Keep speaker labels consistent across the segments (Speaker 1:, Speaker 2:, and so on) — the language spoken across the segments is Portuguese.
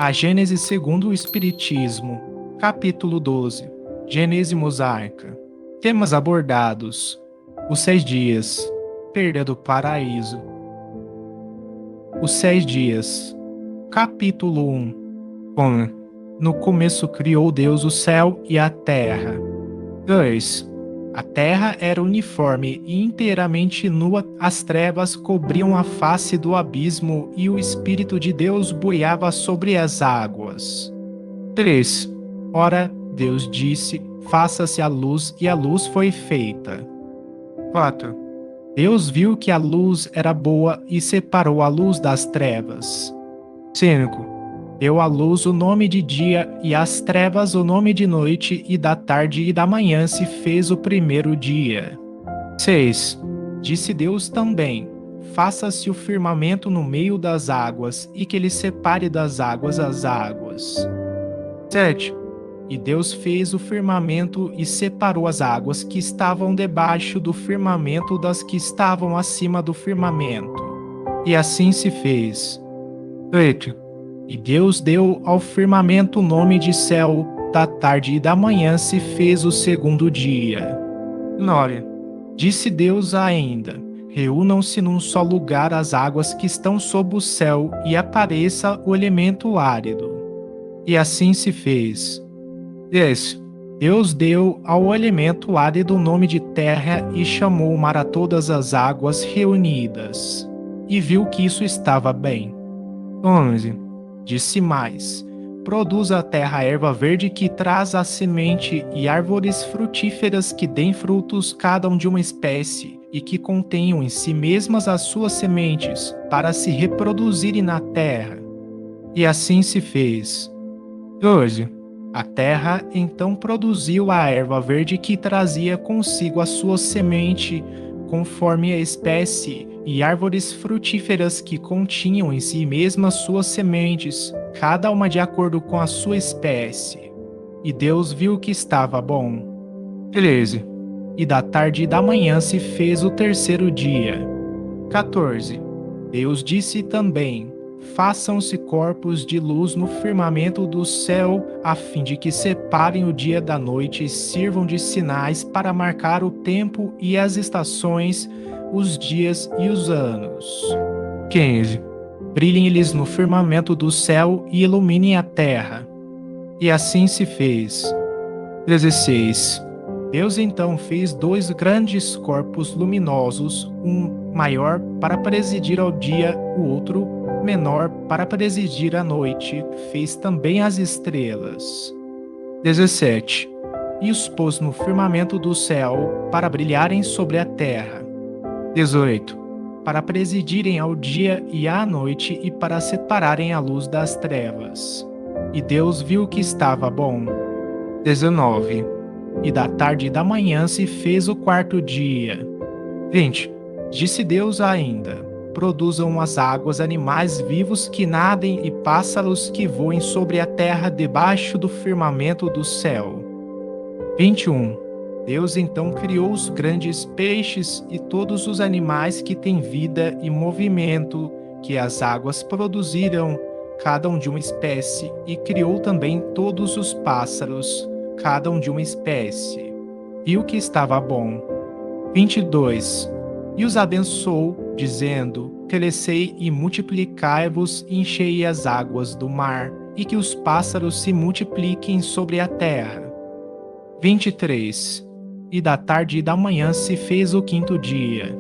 Speaker 1: A Gênese segundo o Espiritismo, capítulo 12, Gênese mosaica. Temas abordados: os 6 dias, perda do paraíso. Os 6 dias, capítulo 1. No começo criou Deus o céu e a terra. 2. A terra era uniforme e inteiramente nua, as trevas cobriam a face do abismo e o Espírito de Deus boiava sobre as águas. 3. Ora, Deus disse: faça-se a luz, e a luz foi feita. 4. Deus viu que a luz era boa e separou a luz das trevas. 5. Deu à luz o nome de dia e às trevas o nome de noite, e da tarde e da manhã se fez o primeiro dia. 6. Disse Deus também: faça-se o firmamento no meio das águas, e que ele separe das águas as águas. 7. E Deus fez o firmamento e separou as águas que estavam debaixo do firmamento das que estavam acima do firmamento. E assim se fez. 8. E Deus deu ao firmamento o nome de céu, da tarde e da manhã se fez o segundo dia. 9. Disse Deus ainda: reúnam-se num só lugar as águas que estão sob o céu, e apareça o elemento árido. E assim se fez. 10. Deus deu ao elemento árido o nome de terra e chamou o mar a todas as águas reunidas. E viu que isso estava bem. 11. Disse mais: produz a terra erva verde que traz a semente, e árvores frutíferas que dêem frutos cada um de uma espécie, e que contenham em si mesmas as suas sementes, para se reproduzirem na terra. E assim se fez. 12. A terra então produziu a erva verde que trazia consigo a sua semente, conforme a espécie, e árvores frutíferas que continham em si mesmas suas sementes, cada uma de acordo com a sua espécie. E Deus viu que estava bom. 13. E da tarde e da manhã se fez o terceiro dia. 14. Deus disse também: façam-se corpos de luz no firmamento do céu, a fim de que separem o dia da noite e sirvam de sinais para marcar o tempo e as estações, os dias e os anos. 15. Brilhem-lhes no firmamento do céu e iluminem a terra. E assim se fez. 16. Deus então fez 2 grandes corpos luminosos, um maior para presidir ao dia, o outro menor para presidir à noite. Fez também as estrelas. 17. E os pôs no firmamento do céu para brilharem sobre a terra. 18. Para presidirem ao dia e à noite, e para separarem a luz das trevas. E Deus viu que estava bom. 19. E da tarde e da manhã se fez o quarto dia. 20. Disse Deus ainda: produzam as águas animais vivos que nadem e pássaros que voem sobre a terra debaixo do firmamento do céu. 21. Deus então criou os grandes peixes e todos os animais que têm vida e movimento, que as águas produziram, cada um de uma espécie, e criou também todos os pássaros, cada um de uma espécie. Viu que estava bom. 22. E os abençoou, dizendo: crescei e multiplicai-vos, e enchei as águas do mar, e que os pássaros se multipliquem sobre a terra. 23. E da tarde e da manhã se fez o quinto dia.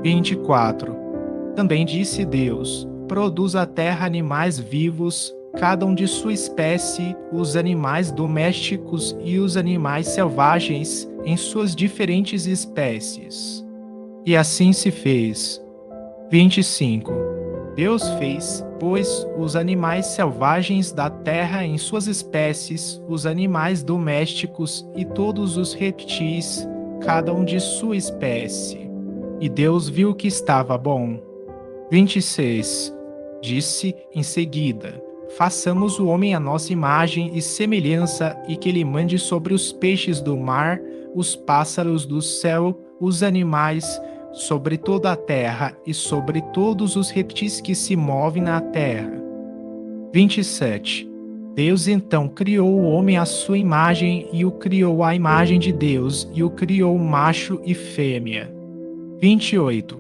Speaker 1: 24. Também disse Deus: produz a terra animais vivos, cada um de sua espécie, os animais domésticos e os animais selvagens, em suas diferentes espécies. E assim se fez. 25. Deus fez, pois, os animais selvagens da terra em suas espécies, os animais domésticos e todos os reptis, cada um de sua espécie. E Deus viu que estava bom. 26. Disse em seguida: façamos o homem à nossa imagem e semelhança, e que ele mande sobre os peixes do mar, os pássaros do céu, os animais, sobre toda a terra e sobre todos os reptis que se movem na terra. 27. Deus então criou o homem à sua imagem e o criou à imagem de Deus e o criou macho e fêmea. 28.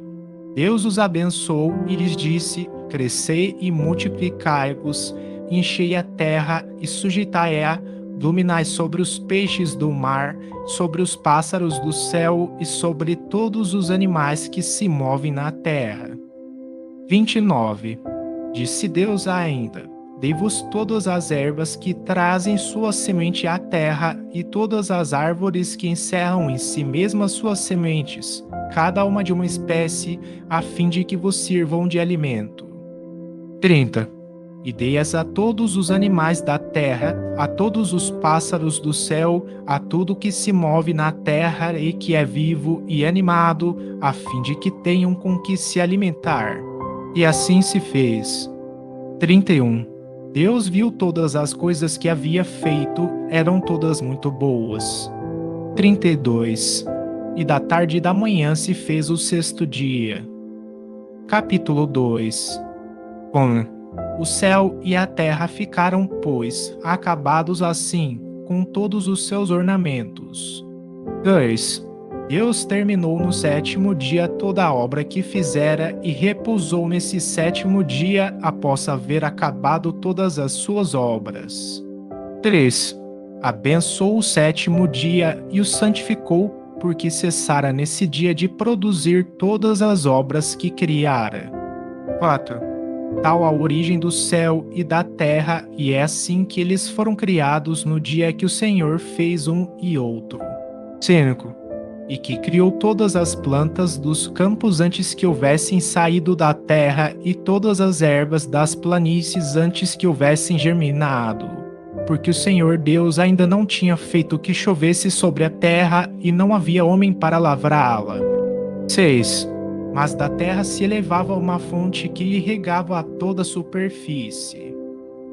Speaker 1: Deus os abençoou e lhes disse: crescei e multiplicai-vos, enchei a terra e sujeitai-a, dominai sobre os peixes do mar, sobre os pássaros do céu e sobre todos os animais que se movem na terra. 29. Disse Deus ainda: dei-vos todas as ervas que trazem sua semente à terra, e todas as árvores que encerram em si mesmas suas sementes, cada uma de uma espécie, a fim de que vos sirvam de alimento. 30. E dei-as a todos os animais da terra, a todos os pássaros do céu, a tudo que se move na terra e que é vivo e animado, a fim de que tenham com que se alimentar. E assim se fez. 31. Deus viu todas as coisas que havia feito, eram todas muito boas. 32. E da tarde e da manhã se fez o sexto dia. Capítulo 2. O céu e a terra ficaram, pois, acabados assim, com todos os seus ornamentos. 2. Deus terminou no sétimo dia toda a obra que fizera e repousou nesse sétimo dia após haver acabado todas as suas obras. 3. Abençoou o sétimo dia e o santificou, porque cessara nesse dia de produzir todas as obras que criara. 4. Tal a origem do céu e da terra, e é assim que eles foram criados no dia que o Senhor fez um e outro. 5. E que criou todas as plantas dos campos antes que houvessem saído da terra, e todas as ervas das planícies antes que houvessem germinado. Porque o Senhor Deus ainda não tinha feito que chovesse sobre a terra, e não havia homem para lavrá-la. 6. Mas da terra se elevava uma fonte que irrigava a toda a superfície.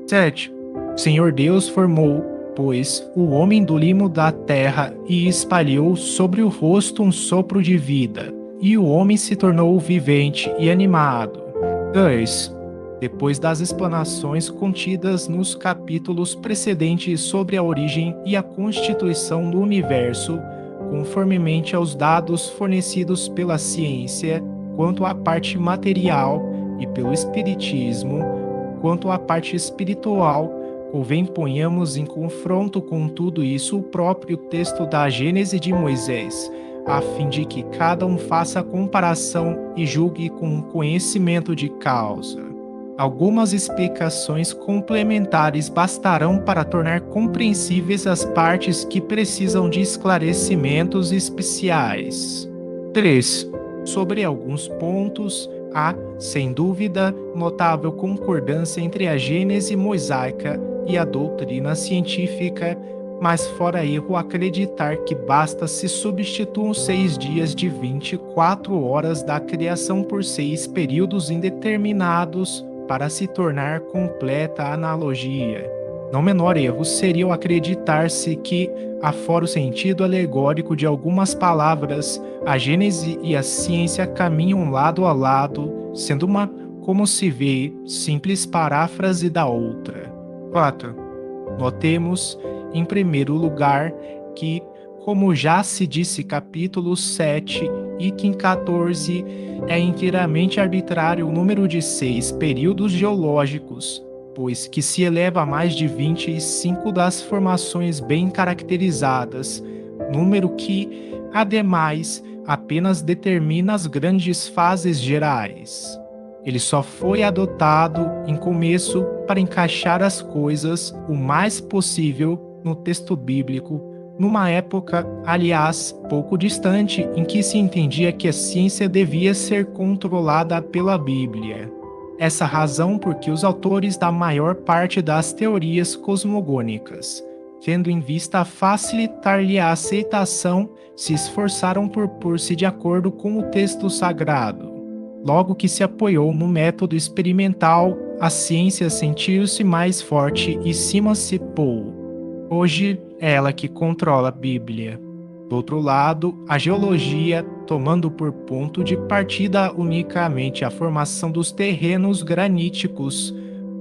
Speaker 1: 7. O Senhor Deus formou, pois, o homem do limo da terra e espalhou sobre o rosto um sopro de vida, e o homem se tornou vivente e animado. 2. Depois das explanações contidas nos capítulos precedentes sobre a origem e a constituição do universo, conformemente aos dados fornecidos pela ciência, quanto à parte material, e pelo espiritismo, quanto à parte espiritual, convém ponhamos em confronto com tudo isso o próprio texto da Gênese de Moisés, a fim de que cada um faça a comparação e julgue com conhecimento de causa. Algumas explicações complementares bastarão para tornar compreensíveis as partes que precisam de esclarecimentos especiais. 3. Sobre alguns pontos, há, sem dúvida, notável concordância entre a Gênese mosaica e a doutrina científica, mas fora erro acreditar que basta se substituam 6 dias de 24 horas da criação por 6 períodos indeterminados para se tornar completa a analogia. Não menor erro seria o acreditar-se que, afora o sentido alegórico de algumas palavras, a Gênese e a ciência caminham lado a lado, sendo uma, como se vê, simples paráfrase da outra. 4. Notemos, em primeiro lugar, que, como já se disse capítulo 7, item 14, é inteiramente arbitrário o número de 6 períodos geológicos, pois que se eleva a mais de 25 das formações bem caracterizadas, número que, ademais, apenas determina as grandes fases gerais. Ele só foi adotado, em começo, para encaixar as coisas o mais possível no texto bíblico, numa época, aliás, pouco distante, em que se entendia que a ciência devia ser controlada pela Bíblia. Essa razão porque os autores da maior parte das teorias cosmogônicas, tendo em vista facilitar-lhe a aceitação, se esforçaram por pôr-se de acordo com o texto sagrado. Logo que se apoiou no método experimental, a ciência sentiu-se mais forte e se emancipou. Hoje é ela que controla a Bíblia. Do outro lado, a geologia, tomando por ponto de partida unicamente a formação dos terrenos graníticos,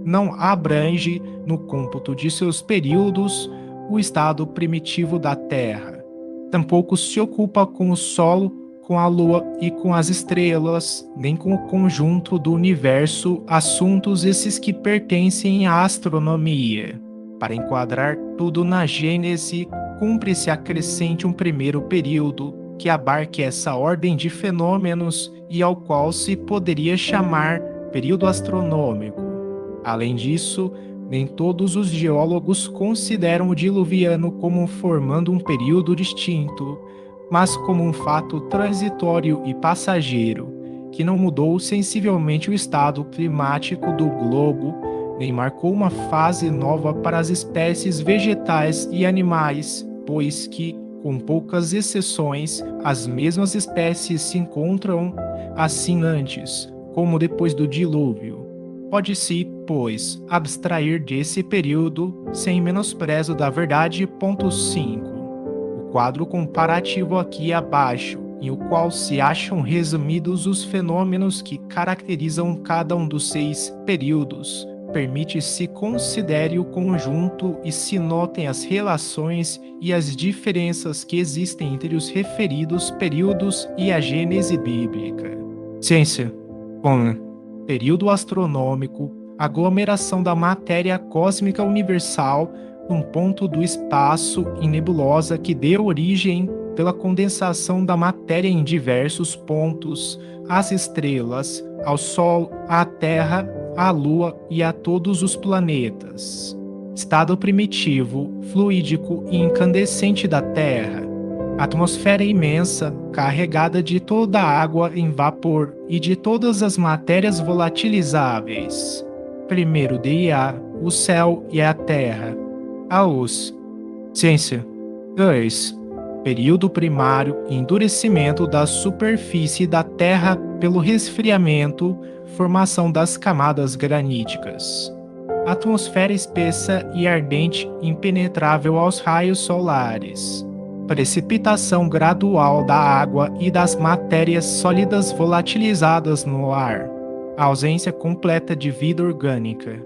Speaker 1: não abrange, no cômputo de seus períodos, o estado primitivo da Terra. Tampouco se ocupa com o solo, com a lua e com as estrelas, nem com o conjunto do universo, assuntos esses que pertencem à astronomia. Para enquadrar tudo na Gênese, cumpre-se acrescente um primeiro período, que abarque essa ordem de fenômenos e ao qual se poderia chamar período astronômico. Além disso, nem todos os geólogos consideram o diluviano como formando um período distinto, mas como um fato transitório e passageiro, que não mudou sensivelmente o estado climático do globo, nem marcou uma fase nova para as espécies vegetais e animais, pois que, com poucas exceções, as mesmas espécies se encontram assim antes, como depois do dilúvio. Pode-se, pois, abstrair desse período sem menosprezo da verdade. 5. O quadro comparativo aqui abaixo, em o qual se acham resumidos os fenômenos que caracterizam cada um dos 6 períodos, permite se considere o conjunto e se notem as relações e as diferenças que existem entre os referidos períodos e a Gênese bíblica. Ciência. 1. Período astronômico, aglomeração da matéria cósmica universal num ponto do espaço em nebulosa que deu origem, pela condensação da matéria em diversos pontos, às estrelas, ao Sol, à Terra, à Lua e a todos os planetas. Estado primitivo, fluídico e incandescente da Terra. Atmosfera imensa, carregada de toda a água em vapor e de todas as matérias volatilizáveis. Primeiro dia, o céu e a terra. A luz. Ciência. 2. Período primário, endurecimento da superfície da Terra pelo resfriamento, formação das camadas graníticas. Atmosfera espessa e ardente, impenetrável aos raios solares. Precipitação gradual da água e das matérias sólidas volatilizadas no ar. Ausência completa de vida orgânica.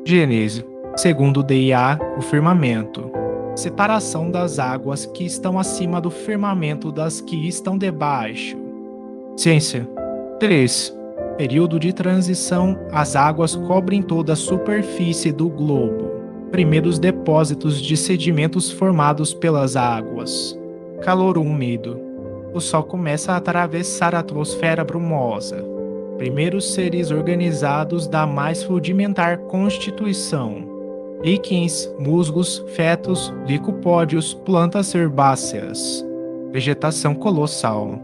Speaker 1: Gênese. Segundo DIA, o firmamento. Separação das águas que estão acima do firmamento das que estão debaixo. Ciência. 3. Período de transição, as águas cobrem toda a superfície do globo. Primeiros depósitos de sedimentos formados pelas águas. Calor úmido. O Sol começa a atravessar a atmosfera brumosa. Primeiros seres organizados da mais rudimentar constituição. Líquens, musgos, fetos, licopódios, plantas herbáceas. Vegetação colossal.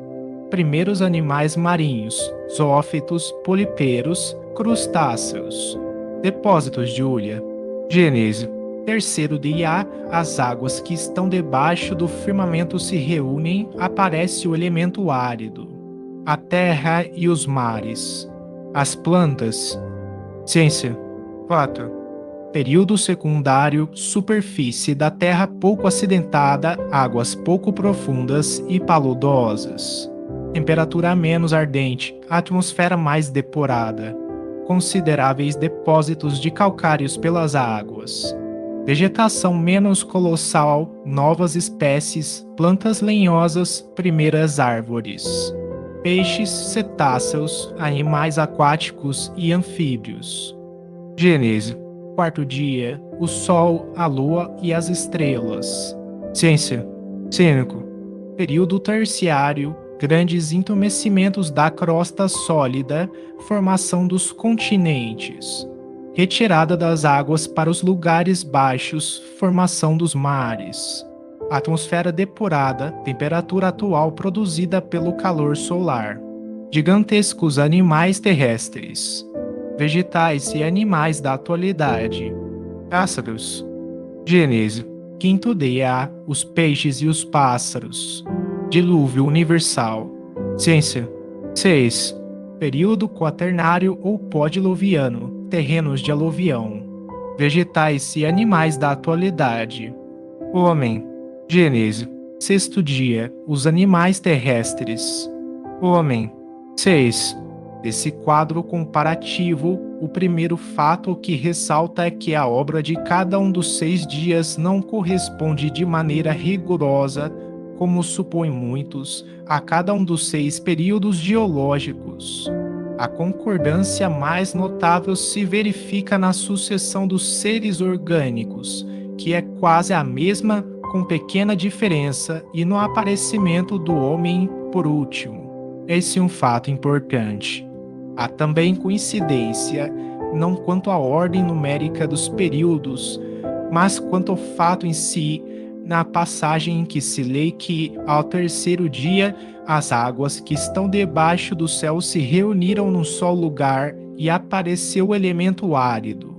Speaker 1: Primeiros animais marinhos, zoófitos, poliperos, crustáceos. Depósitos de hulha. Gênese. Terceiro dia, as águas que estão debaixo do firmamento se reúnem, aparece o elemento árido. A terra e os mares. As plantas. Ciência. 4. Período secundário, superfície da terra pouco acidentada, águas pouco profundas e paludosas. Temperatura menos ardente, atmosfera mais depurada. Consideráveis depósitos de calcários pelas águas. Vegetação menos colossal, novas espécies, plantas lenhosas, primeiras árvores. Peixes, cetáceos, animais aquáticos e anfíbios. Gênese. Quarto dia, o Sol, a Lua e as estrelas. Ciência. 5. Período terciário, grandes entumecimentos da crosta sólida, formação dos continentes. Retirada das águas para os lugares baixos, formação dos mares. Atmosfera depurada, temperatura atual produzida pelo calor solar. Gigantescos animais terrestres. Vegetais e animais da atualidade. Pássaros. Gênese. Quinto dia, os peixes e os pássaros. Dilúvio universal. Ciência. 6. Período quaternário ou pós-diluviano, terrenos de aluvião. Vegetais e animais da atualidade. Homem. Gênese. Sexto dia, os animais terrestres. Homem. 6. Desse quadro comparativo, o primeiro fato que ressalta é que a obra de cada um dos 6 dias não corresponde de maneira rigorosa, como supõem muitos, a cada um dos 6 períodos geológicos. A concordância mais notável se verifica na sucessão dos seres orgânicos, que é quase a mesma, com pequena diferença, e no aparecimento do homem por último. Esse é um fato importante. Há também coincidência, não quanto à ordem numérica dos períodos, mas quanto ao fato em si, na passagem em que se lê que, ao terceiro dia, as águas que estão debaixo do céu se reuniram num só lugar e apareceu o elemento árido.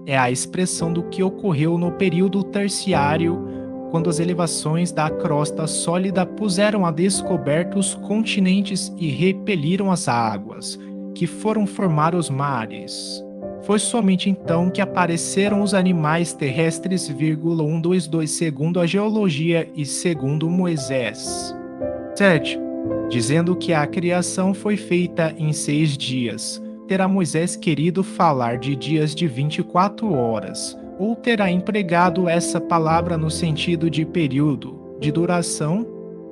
Speaker 1: É a expressão do que ocorreu no período terciário, quando as elevações da crosta sólida puseram a descoberto os continentes e repeliram as águas, que foram formar os mares. Foi somente então que apareceram os animais terrestres, 122 segundo a geologia e segundo Moisés. 7. Dizendo que a criação foi feita em 6 dias, terá Moisés querido falar de dias de 24 horas, ou terá empregado essa palavra no sentido de período, de duração?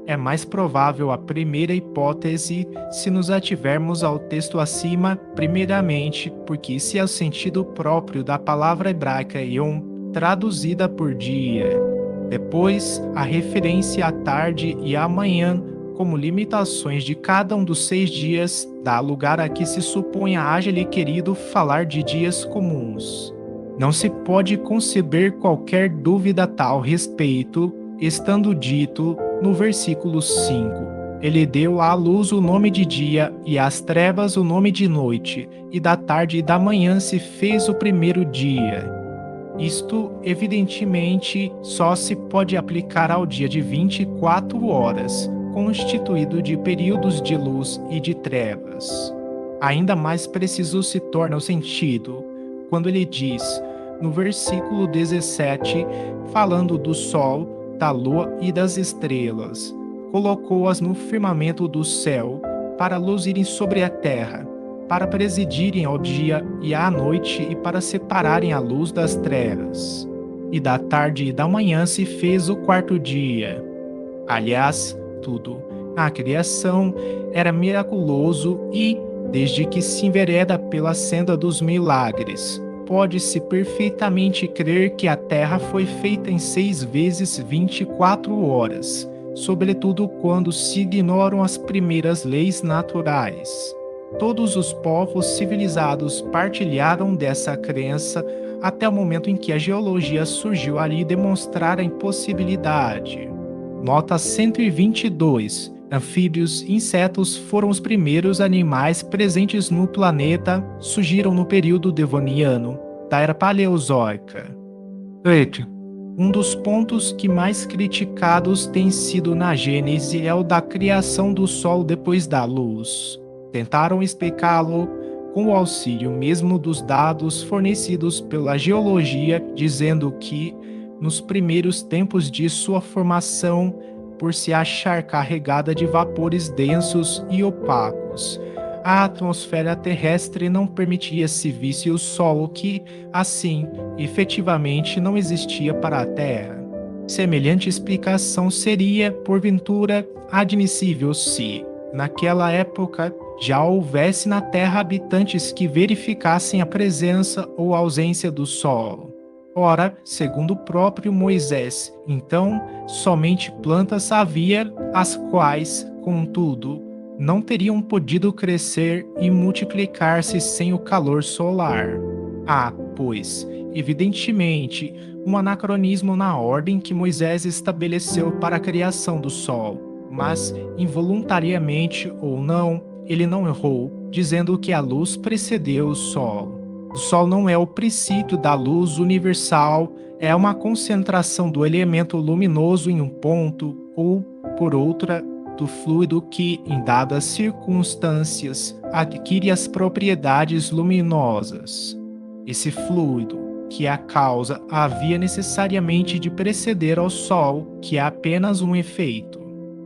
Speaker 1: É mais provável a primeira hipótese se nos ativermos ao texto acima, primeiramente, porque esse é o sentido próprio da palavra hebraica yom, traduzida por dia. Depois, a referência à tarde e à manhã, como limitações de cada um dos 6 dias, dá lugar a que se suponha haja-lhe querido falar de dias comuns. Não se pode conceber qualquer dúvida a tal respeito, estando dito no versículo 5: Ele deu à luz o nome de dia e às trevas o nome de noite, e da tarde e da manhã se fez o primeiro dia. Isto, evidentemente, só se pode aplicar ao dia de 24 horas, constituído de períodos de luz e de trevas. Ainda mais preciso se torna o sentido quando ele diz, no versículo 17, falando do sol, da lua e das estrelas, colocou-as no firmamento do céu, para luzirem sobre a terra, para presidirem ao dia e à noite e para separarem a luz das trevas. E da tarde e da manhã se fez o quarto dia. Aliás, tudo, a criação, era miraculoso e, desde que se envereda pela senda dos milagres, pode-se perfeitamente crer que a terra foi feita em 6 vezes 24 horas, sobretudo quando se ignoram as primeiras leis naturais. Todos os povos civilizados partilharam dessa crença até o momento em que a geologia surgiu ali demonstrar a impossibilidade. Nota 122. Anfíbios e insetos foram os primeiros animais presentes no planeta, surgiram no período devoniano, da era paleozoica. 8. Um dos pontos que mais criticados tem sido na Gênese é o da criação do Sol depois da luz. Tentaram explicá-lo com o auxílio mesmo dos dados fornecidos pela geologia, dizendo que, nos primeiros tempos de sua formação, por se achar carregada de vapores densos e opacos, a atmosfera terrestre não permitia se visse o Sol que, assim, efetivamente não existia para a Terra. Semelhante explicação seria, porventura, admissível se, naquela época, já houvesse na Terra habitantes que verificassem a presença ou ausência do Sol. Ora, segundo o próprio Moisés, então, somente plantas havia, as quais, contudo, não teriam podido crescer e multiplicar-se sem o calor solar. Há, pois, evidentemente, um anacronismo na ordem que Moisés estabeleceu para a criação do Sol, mas, involuntariamente ou não, ele não errou, dizendo que a luz precedeu o Sol. O Sol não é o princípio da luz universal, é uma concentração do elemento luminoso em um ponto ou, por outra, do fluido que, em dadas circunstâncias, adquire as propriedades luminosas. Esse fluido, que é a causa, havia necessariamente de preceder ao Sol, que é apenas um efeito.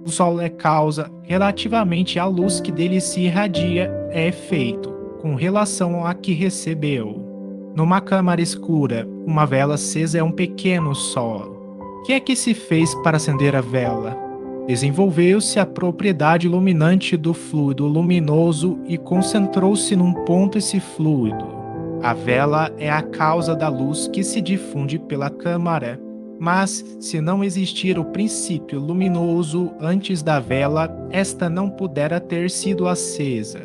Speaker 1: O Sol é causa relativamente à luz que dele se irradia, é efeito, com relação à que recebeu. Numa câmara escura, uma vela acesa é um pequeno sol. O que é que se fez para acender a vela? Desenvolveu-se a propriedade iluminante do fluido luminoso e concentrou-se num ponto esse fluido. A vela é a causa da luz que se difunde pela câmara. Mas, se não existir o princípio luminoso antes da vela, esta não pudera ter sido acesa.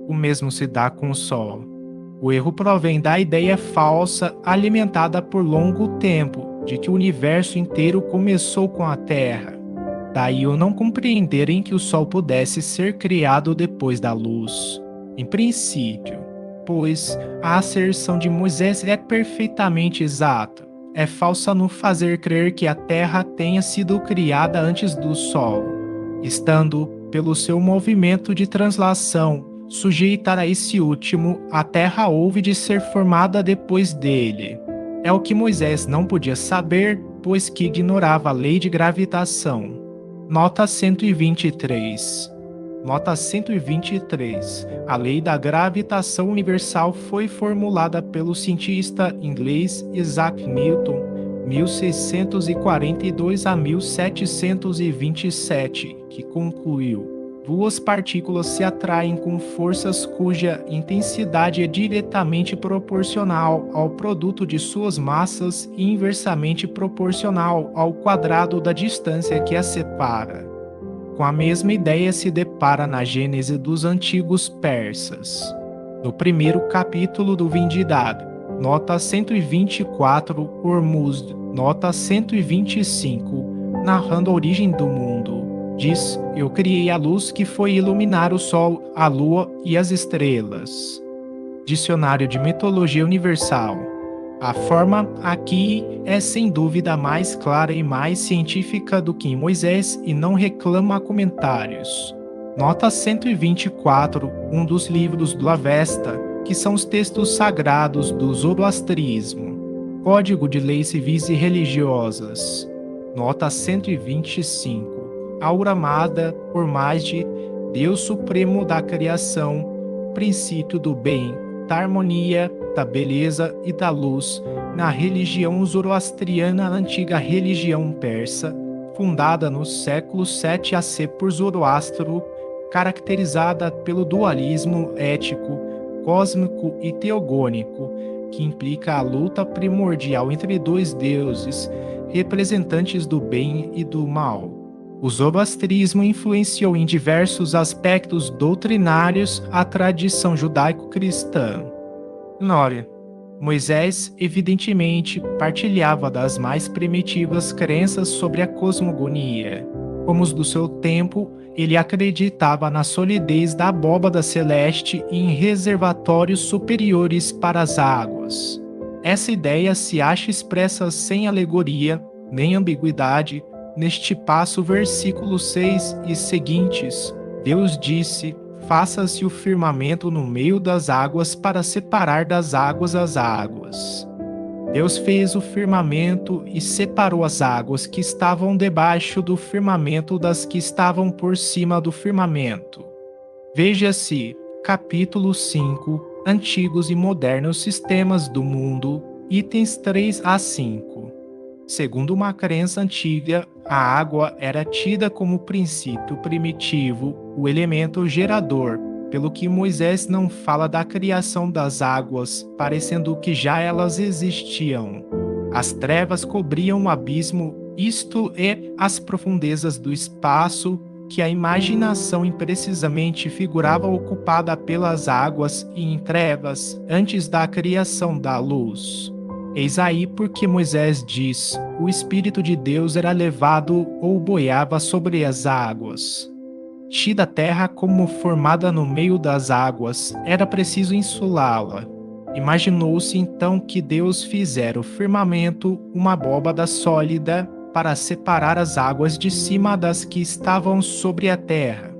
Speaker 1: O mesmo se dá com o Sol. O erro provém da ideia falsa alimentada por longo tempo de que o universo inteiro começou com a Terra. Daí o não compreenderem que o Sol pudesse ser criado depois da luz. Em princípio, pois a asserção de Moisés é perfeitamente exata. É falsa no fazer crer que a Terra tenha sido criada antes do Sol, estando, pelo seu movimento de translação, sujeita a esse último, a Terra houve de ser formada depois dele. É o que Moisés não podia saber, pois que ignorava a lei de gravitação. Nota 123. Nota 123. A lei da gravitação universal foi formulada pelo cientista inglês Isaac Newton, 1642 a 1727, que concluiu: duas partículas se atraem com forças cuja intensidade é diretamente proporcional ao produto de suas massas e inversamente proporcional ao quadrado da distância que as separa. Com a mesma ideia se depara na Gênese dos antigos persas. No primeiro capítulo do Vindidad, nota 124, Hormuzd, nota 125, narrando a origem do mundo, diz: eu criei a luz que foi iluminar o sol, a lua e as estrelas. Dicionário de Mitologia Universal. A forma aqui é sem dúvida mais clara e mais científica do que em Moisés e não reclama comentários. Nota 124, um dos livros do Avesta, que são os textos sagrados do zoroastrismo. Código de Leis Civis e Religiosas. Nota 125. Aura Amada, Hormazd, Deus Supremo da Criação, princípio do bem, da harmonia, da beleza e da luz, na religião zoroastriana, antiga religião persa, fundada no século 7 AC por Zoroastro, caracterizada pelo dualismo ético, cósmico e teogônico, que implica a luta primordial entre dois deuses, representantes do bem e do mal. O zoroastrismo influenciou em diversos aspectos doutrinários a tradição judaico-cristã. Ignore. Moisés, evidentemente, partilhava das mais primitivas crenças sobre a cosmogonia. Como os do seu tempo, ele acreditava na solidez da abóbada celeste e em reservatórios superiores para as águas. Essa ideia se acha expressa sem alegoria, nem ambiguidade, neste passo versículo 6 e seguintes. Deus disse: faça-se o firmamento no meio das águas para separar das águas as águas. Deus fez o firmamento e separou as águas que estavam debaixo do firmamento das que estavam por cima do firmamento. Veja-se, capítulo 5, Antigos e Modernos Sistemas do Mundo, itens 3 a 5. Segundo uma crença antiga, a água era tida como princípio primitivo, o elemento gerador, pelo que Moisés não fala da criação das águas, parecendo que já elas existiam. As trevas cobriam o abismo, isto é, as profundezas do espaço, que a imaginação imprecisamente figurava ocupada pelas águas e em trevas antes da criação da luz. Eis aí porque Moisés diz: o Espírito de Deus era levado ou boiava sobre as águas. Tida a terra como formada no meio das águas, era preciso insulá-la. Imaginou-se então que Deus fizera o firmamento uma abóbada sólida para separar as águas de cima das que estavam sobre a terra.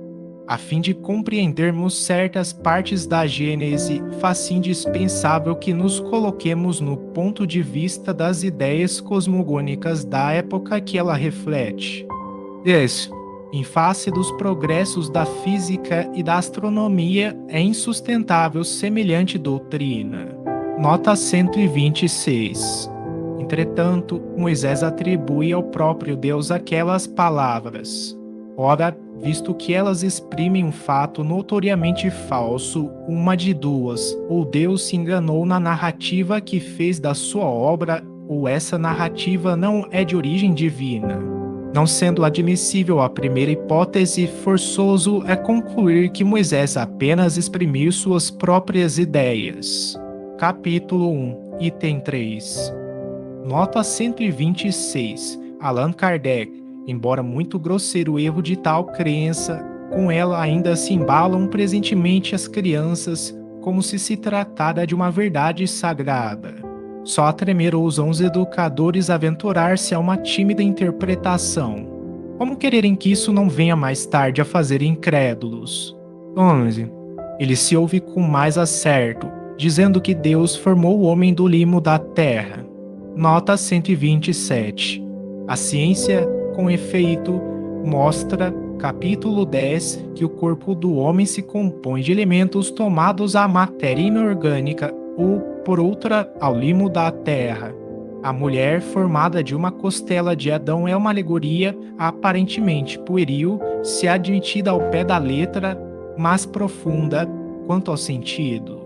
Speaker 1: A fim de compreendermos certas partes da Gênese, faz indispensável que nos coloquemos no ponto de vista das ideias cosmogônicas da época que ela reflete. Em face dos progressos da física e da astronomia, é insustentável semelhante doutrina. Nota 126. Entretanto, Moisés atribui ao próprio Deus aquelas palavras. Ora, visto que elas exprimem um fato notoriamente falso, uma de duas: ou Deus se enganou na narrativa que fez da sua obra, ou essa narrativa não é de origem divina. Não sendo admissível a primeira hipótese, forçoso é concluir que Moisés apenas exprimiu suas próprias ideias. Capítulo 1, item 3. Nota 126. Allan Kardec. Embora muito grosseiro o erro de tal crença, com ela ainda se embalam presentemente as crianças, como se tratara de uma verdade sagrada. Só a tremer ousam os educadores aventurar-se a uma tímida interpretação. Como quererem que isso não venha mais tarde a fazer incrédulos? 11. Ele se ouve com mais acerto, dizendo que Deus formou o homem do limo da terra. Nota 127. A ciência, com efeito, mostra, capítulo 10, que o corpo do homem se compõe de elementos tomados à matéria inorgânica ou, por outra, ao limo da terra. A mulher, formada de uma costela de Adão, é uma alegoria aparentemente pueril, se admitida ao pé da letra, mas profunda quanto ao sentido.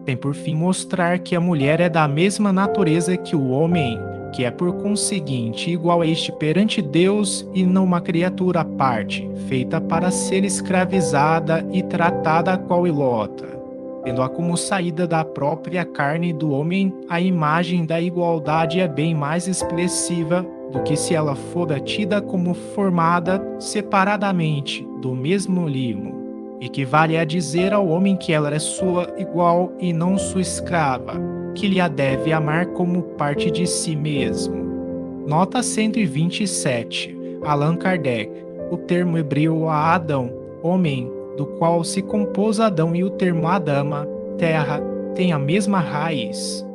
Speaker 1: Tem por fim mostrar que a mulher é da mesma natureza que o homem, que é por conseguinte igual a este perante Deus e não uma criatura à parte, feita para ser escravizada e tratada qual ilota, tendo-a como saída da própria carne do homem. A imagem da igualdade é bem mais expressiva do que se ela fora tida como formada separadamente do mesmo limo. Equivale a dizer ao homem que ela é sua igual e não sua escrava, que lhe a deve amar como parte de si mesmo. Nota 127. Allan Kardec. O termo hebreu a Adão, homem, do qual se compôs Adão, e o termo Adama, terra, tem a mesma raiz.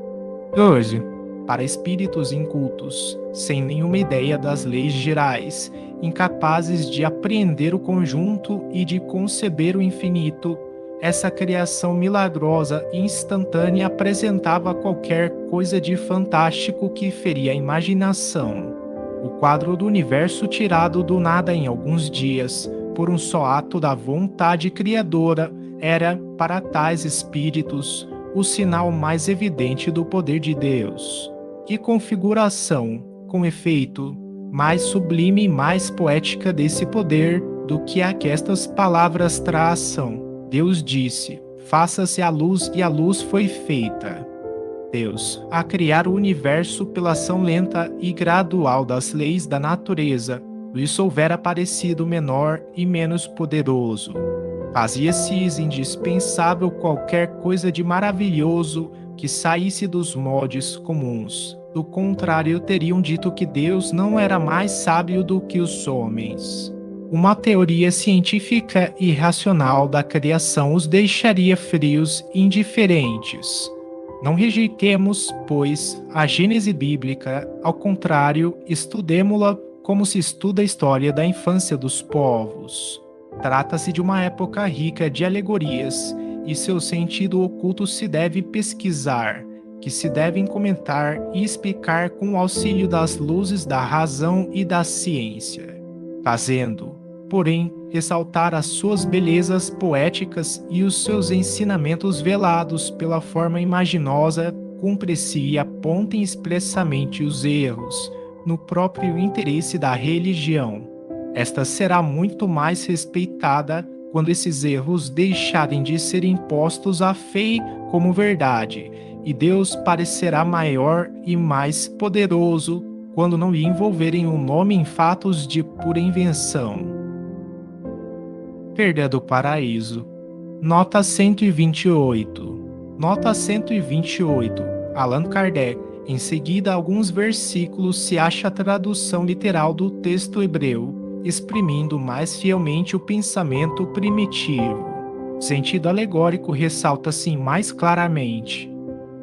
Speaker 1: 12. Para espíritos incultos, sem nenhuma ideia das leis gerais, incapazes de apreender o conjunto e de conceber o infinito, essa criação milagrosa e instantânea apresentava qualquer coisa de fantástico que feria a imaginação. O quadro do universo tirado do nada em alguns dias, por um só ato da vontade criadora, era, para tais espíritos, o sinal mais evidente do poder de Deus. Que configuração, com efeito, mais sublime e mais poética desse poder do que a que estas palavras traçam. Deus disse: faça-se a luz, e a luz foi feita. Deus, a criar o universo pela ação lenta e gradual das leis da natureza, lhes houvera parecido menor e menos poderoso. Fazia-se indispensável qualquer coisa de maravilhoso que saísse dos moldes comuns. Do contrário, teriam dito que Deus não era mais sábio do que os homens. Uma teoria científica e racional da criação os deixaria frios e indiferentes. Não rejeitemos, pois, a Gênese bíblica, ao contrário, estudemo-la como se estuda a história da infância dos povos. Trata-se de uma época rica de alegorias, e seu sentido oculto se deve pesquisar, que se devem comentar e explicar com o auxílio das luzes da razão e da ciência, fazendo, porém, ressaltar as suas belezas poéticas e os seus ensinamentos velados pela forma imaginosa, cumpre-se e apontem expressamente os erros, no próprio interesse da religião. Esta será muito mais respeitada quando esses erros deixarem de ser impostos à fé como verdade, e Deus parecerá maior e mais poderoso quando não lhe envolverem o nome em fatos de pura invenção. Perda do paraíso. Nota 128. Nota 128. Allan Kardec. Em seguida, alguns versículos se acha a tradução literal do texto hebreu, exprimindo mais fielmente o pensamento primitivo. O sentido alegórico ressalta-se mais claramente.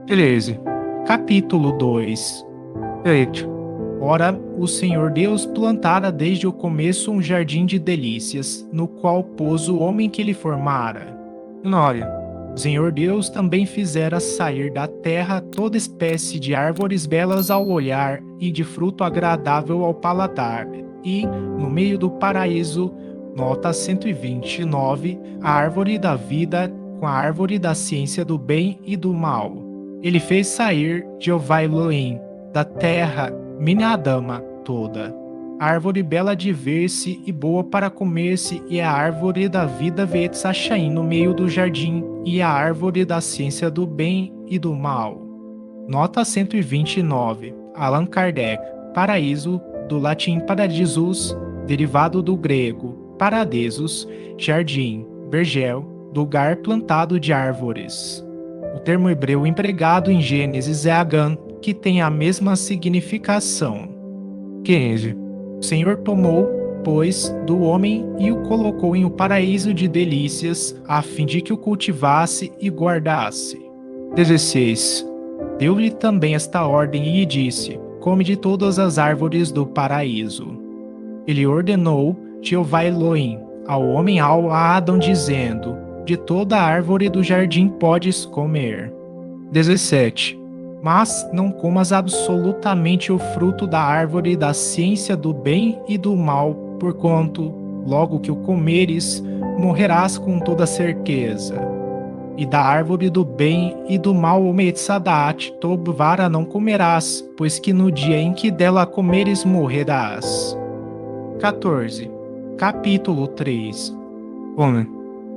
Speaker 1: 13. Capítulo 2. 8. Ora, o Senhor Deus plantara desde o começo um jardim de delícias, no qual pôs o homem que lhe formara. Olha, o Senhor Deus também fizera sair da terra toda espécie de árvores belas ao olhar e de fruto agradável ao paladar. E, no meio do paraíso, nota 129, a árvore da vida com a árvore da ciência do bem e do mal. Ele fez sair Jeová Elohim da terra Minadama toda. A árvore bela de ver-se e boa para comer-se, e a árvore da vida Vetsachaim no meio do jardim, e a árvore da ciência do bem e do mal. Nota 129. Allan Kardec. Paraíso, do latim paradisus, derivado do grego paradesus, jardim, vergel, lugar plantado de árvores. O termo hebreu empregado em Gênesis é Hagan, que tem a mesma significação. 15. O Senhor tomou, pois, do homem e o colocou em um paraíso de delícias, a fim de que o cultivasse e guardasse. 16. Deu-lhe também esta ordem e lhe disse: come de todas as árvores do paraíso. Ele ordenou Jeová Elohim ao homem ao a Adão, dizendo: de toda a árvore do jardim podes comer. 17. Mas não comas absolutamente o fruto da árvore da ciência do bem e do mal, porquanto, logo que o comeres, morrerás com toda certeza. E da árvore do bem e do mal o Metzadat Tobvara não comerás, pois que no dia em que dela comeres morrerás. 14. Capítulo 3.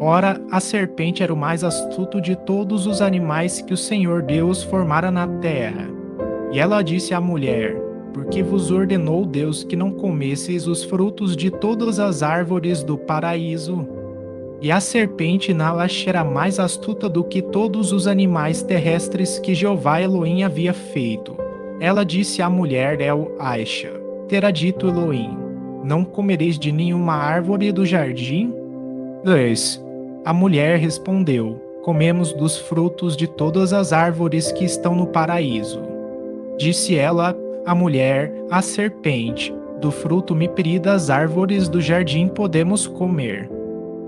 Speaker 1: Ora, a serpente era o mais astuto de todos os animais que o Senhor Deus formara na terra. E ela disse à mulher: por que vos ordenou Deus que não comesseis os frutos de todas as árvores do paraíso? E a serpente Nalash era mais astuta do que todos os animais terrestres que Jeová Elohim havia feito. Ela disse à mulher Aisha: terá dito Elohim: não comereis de nenhuma árvore do jardim? 2. A mulher respondeu: comemos dos frutos de todas as árvores que estão no paraíso. Disse ela, a mulher, à serpente: do fruto mipri das árvores do jardim podemos comer.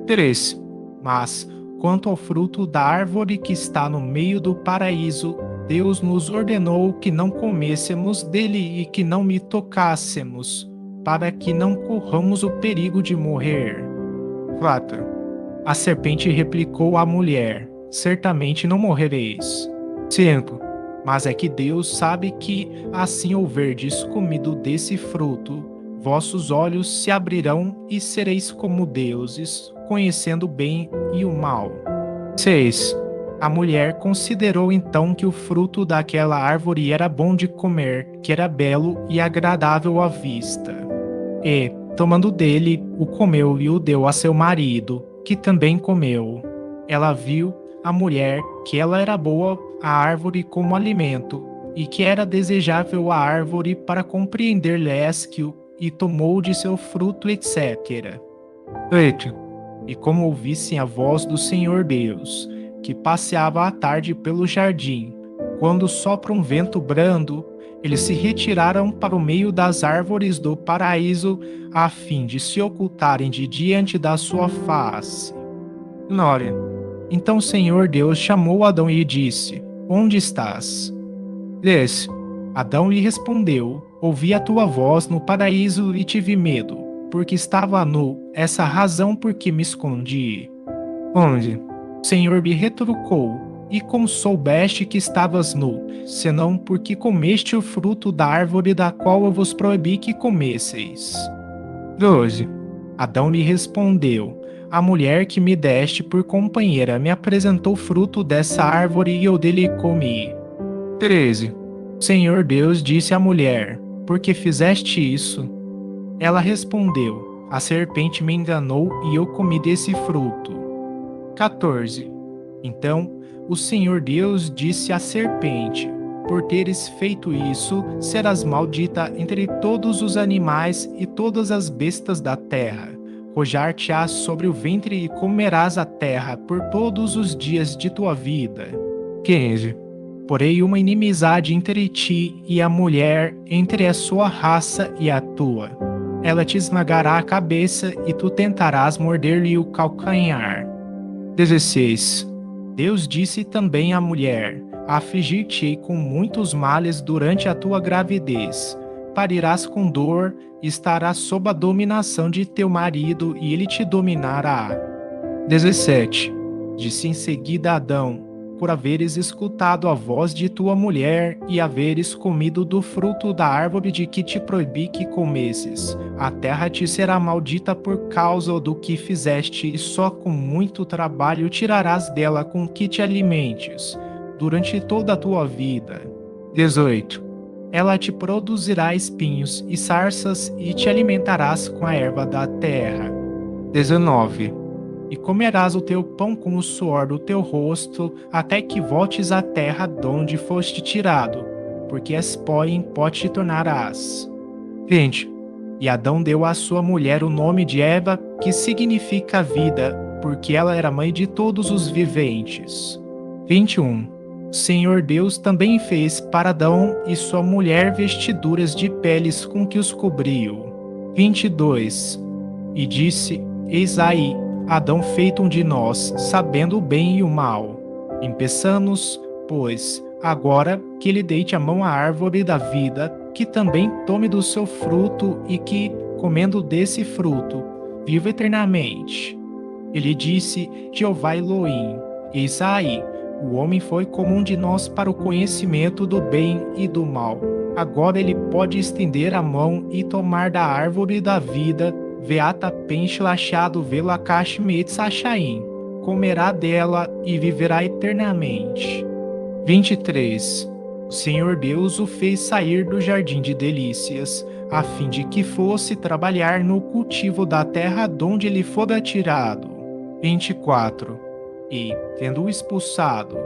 Speaker 1: 3. Mas, quanto ao fruto da árvore que está no meio do paraíso, Deus nos ordenou que não comêssemos dele e que não me tocássemos, para que não corramos o perigo de morrer. 4. A serpente replicou à mulher: certamente não morrereis. 5. Mas é que Deus sabe que, assim houverdes comido desse fruto, vossos olhos se abrirão e sereis como deuses, conhecendo o bem e o mal. 6. A mulher considerou então que o fruto daquela árvore era bom de comer, que era belo e agradável à vista. E, tomando dele, o comeu e o deu a seu marido, que também comeu. Ela viu, a mulher, que ela era boa a árvore como alimento, e que era desejável a árvore para compreender lésquio, e tomou de seu fruto, etc. 8. E como ouvissem a voz do Senhor Deus, que passeava à tarde pelo jardim, quando sopra um vento brando, eles se retiraram para o meio das árvores do paraíso, a fim de se ocultarem de diante da sua face. 9. Então o Senhor Deus chamou Adão e disse: onde estás? 10. Adão lhe respondeu: ouvi a tua voz no paraíso e tive medo, porque estava nu, essa razão por que me escondi. 11. O Senhor me retrucou: e como soubeste que estavas nu, senão porque comeste o fruto da árvore da qual eu vos proibi que comesseis? 12. Adão lhe respondeu: a mulher que me deste por companheira me apresentou o fruto dessa árvore e eu dele comi. 13. O Senhor Deus disse à mulher: por que fizeste isso? Ela respondeu: a serpente me enganou e eu comi desse fruto. 14. Então o Senhor Deus disse à serpente: por teres feito isso, serás maldita entre todos os animais e todas as bestas da terra. Rojar-te-ás sobre o ventre e comerás a terra por todos os dias de tua vida. 15. Porém uma inimizade entre ti e a mulher, entre a sua raça e a tua. Ela te esmagará a cabeça e tu tentarás morder-lhe o calcanhar. 16. Deus disse também à mulher: afligir-te-ei com muitos males durante a tua gravidez. Parirás com dor, estarás sob a dominação de teu marido e ele te dominará. 17. Disse em seguida Adão: por haveres escutado a voz de tua mulher e haveres comido do fruto da árvore de que te proibi que comesses, a terra te será maldita por causa do que fizeste, e só com muito trabalho tirarás dela com que te alimentes, durante toda a tua vida. 18. Ela te produzirá espinhos e sarças, e te alimentarás com a erva da terra. 19. E comerás o teu pão com o suor do teu rosto, até que voltes à terra donde foste tirado, porque és pó e em pó te tornarás. 20. E Adão deu à sua mulher o nome de Eva, que significa vida, porque ela era mãe de todos os viventes. 21. O Senhor Deus também fez para Adão e sua mulher vestiduras de peles com que os cobriu. 22. E disse: eis aí, Adão feito um de nós, sabendo o bem e o mal. Impeçamos, pois, agora que ele deite a mão à árvore da vida, que também tome do seu fruto e que, comendo desse fruto, viva eternamente. Ele disse: Jeová Elohim, eis aí, o homem foi como um de nós para o conhecimento do bem e do mal. Agora ele pode estender a mão e tomar da árvore da vida, Veata penche lachado vela kashmet sachaim, comerá dela e viverá eternamente. 23. O Senhor Deus o fez sair do jardim de delícias, a fim de que fosse trabalhar no cultivo da terra donde ele fora tirado. 24. E, tendo-o expulsado,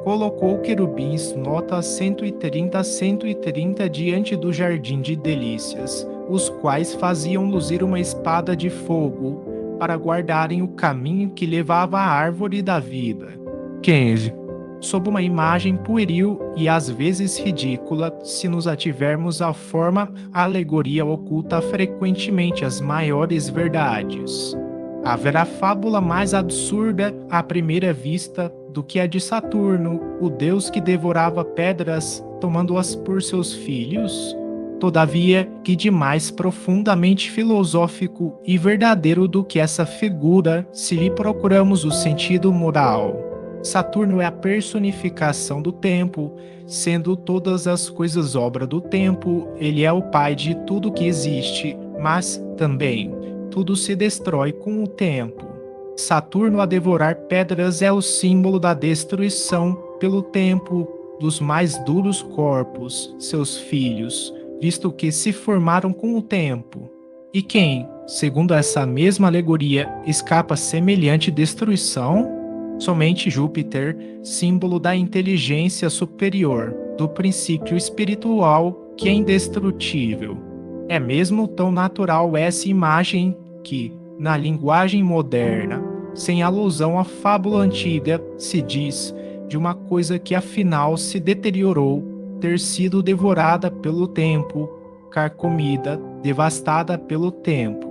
Speaker 1: colocou querubins nota 130 a 130 diante do jardim de delícias, os quais faziam luzir uma espada de fogo, para guardarem o caminho que levava à árvore da vida. 15. Sob uma imagem pueril e às vezes ridícula, se nos ativermos à forma, a alegoria oculta frequentemente as maiores verdades. Haverá fábula mais absurda à primeira vista do que a de Saturno, o deus que devorava pedras, tomando-as por seus filhos? Todavia, que de mais profundamente filosófico e verdadeiro do que essa figura, se lhe procuramos o sentido moral. Saturno é a personificação do tempo, sendo todas as coisas obra do tempo, ele é o pai de tudo que existe, mas também tudo se destrói com o tempo. Saturno a devorar pedras é o símbolo da destruição pelo tempo dos mais duros corpos, seus filhos, visto que se formaram com o tempo. E quem, segundo essa mesma alegoria, escapa semelhante destruição? Somente Júpiter, símbolo da inteligência superior, do princípio espiritual que é indestrutível. É mesmo tão natural essa imagem que, na linguagem moderna, sem alusão à fábula antiga, se diz de uma coisa que afinal se deteriorou, ter sido devorada pelo tempo, carcomida, devastada pelo tempo.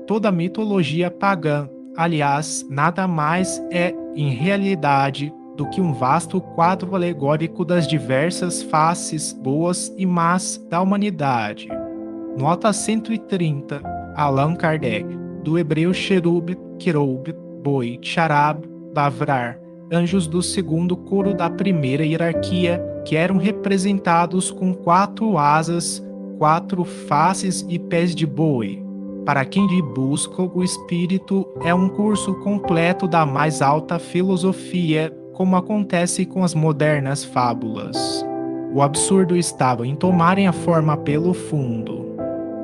Speaker 1: Toda a mitologia pagã, aliás, nada mais é, em realidade, do que um vasto quadro alegórico das diversas faces boas e más da humanidade. Nota 130, Allan Kardec, do hebreu Cherub, Querub, Boi, Charab, Bavrar, anjos do segundo coro da primeira hierarquia, que eram representados com 4 asas, 4 faces e pés de boi. Para quem lhe busca o espírito, é um curso completo da mais alta filosofia, como acontece com as modernas fábulas. O absurdo estava em tomarem a forma pelo fundo.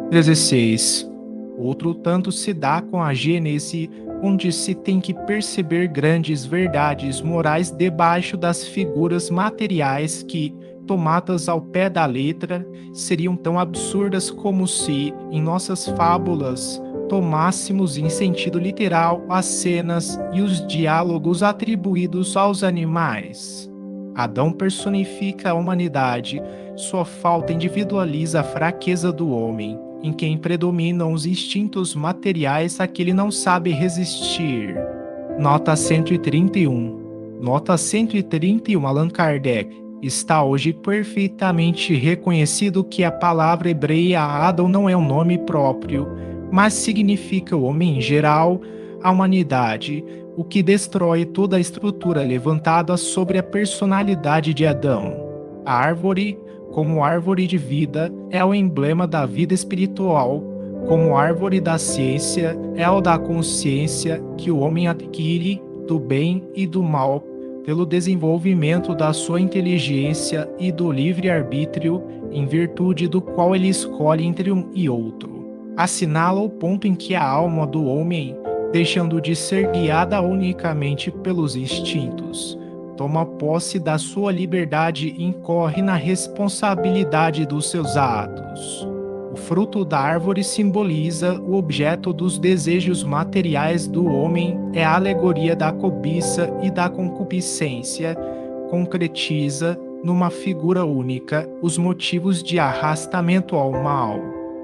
Speaker 1: 16. Outro tanto se dá com a Gênese, onde se tem que perceber grandes verdades morais debaixo das figuras materiais que, tomadas ao pé da letra, seriam tão absurdas como se, em nossas fábulas, tomássemos em sentido literal as cenas e os diálogos atribuídos aos animais. Adão personifica a humanidade, sua falta individualiza a fraqueza do homem, em quem predominam os instintos materiais a que ele não sabe resistir. Nota 131. Nota 131. Allan Kardec. Está hoje perfeitamente reconhecido que a palavra hebreia Adão não é um nome próprio, mas significa o homem em geral, a humanidade, o que destrói toda a estrutura levantada sobre a personalidade de Adão. A árvore, como árvore de vida, é o emblema da vida espiritual, como árvore da ciência, é o da consciência que o homem adquire do bem e do mal pelo desenvolvimento da sua inteligência e do livre-arbítrio, em virtude do qual ele escolhe entre um e outro. Assinala o ponto em que a alma do homem, deixando de ser guiada unicamente pelos instintos, toma posse da sua liberdade e incorre na responsabilidade dos seus atos. O fruto da árvore simboliza o objeto dos desejos materiais do homem, é a alegoria da cobiça e da concupiscência, concretiza, numa figura única, os motivos de arrastamento ao mal.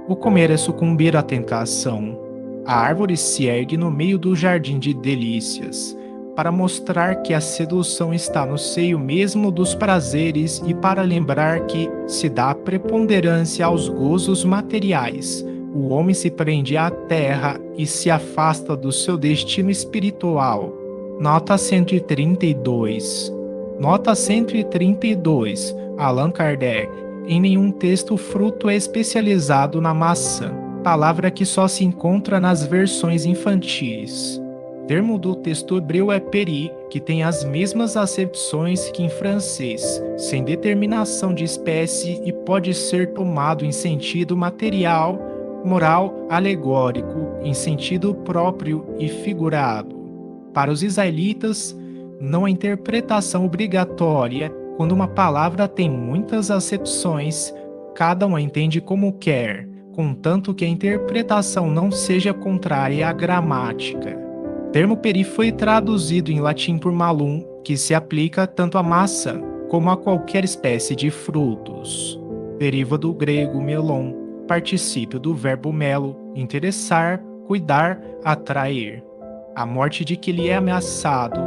Speaker 1: O comer é sucumbir à tentação. A árvore se ergue no meio do jardim de delícias, para mostrar que a sedução está no seio mesmo dos prazeres e para lembrar que se dá preponderância aos gozos materiais. O homem se prende à terra e se afasta do seu destino espiritual. Nota 132. Nota 132. Allan Kardec. Em nenhum texto o fruto é especializado na maçã, palavra que só se encontra nas versões infantis. O termo do texto hebreu é peri, que tem as mesmas acepções que em francês, sem determinação de espécie e pode ser tomado em sentido material, moral, alegórico, em sentido próprio e figurado. Para os israelitas, não há interpretação obrigatória quando uma palavra tem muitas acepções, cada um a entende como quer, contanto que a interpretação não seja contrária à gramática. O termo peri foi traduzido em latim por malum, que se aplica tanto à maçã como a qualquer espécie de frutos. Deriva do grego melon, particípio do verbo melo, interessar, cuidar, atrair. A morte de que lhe é ameaçado,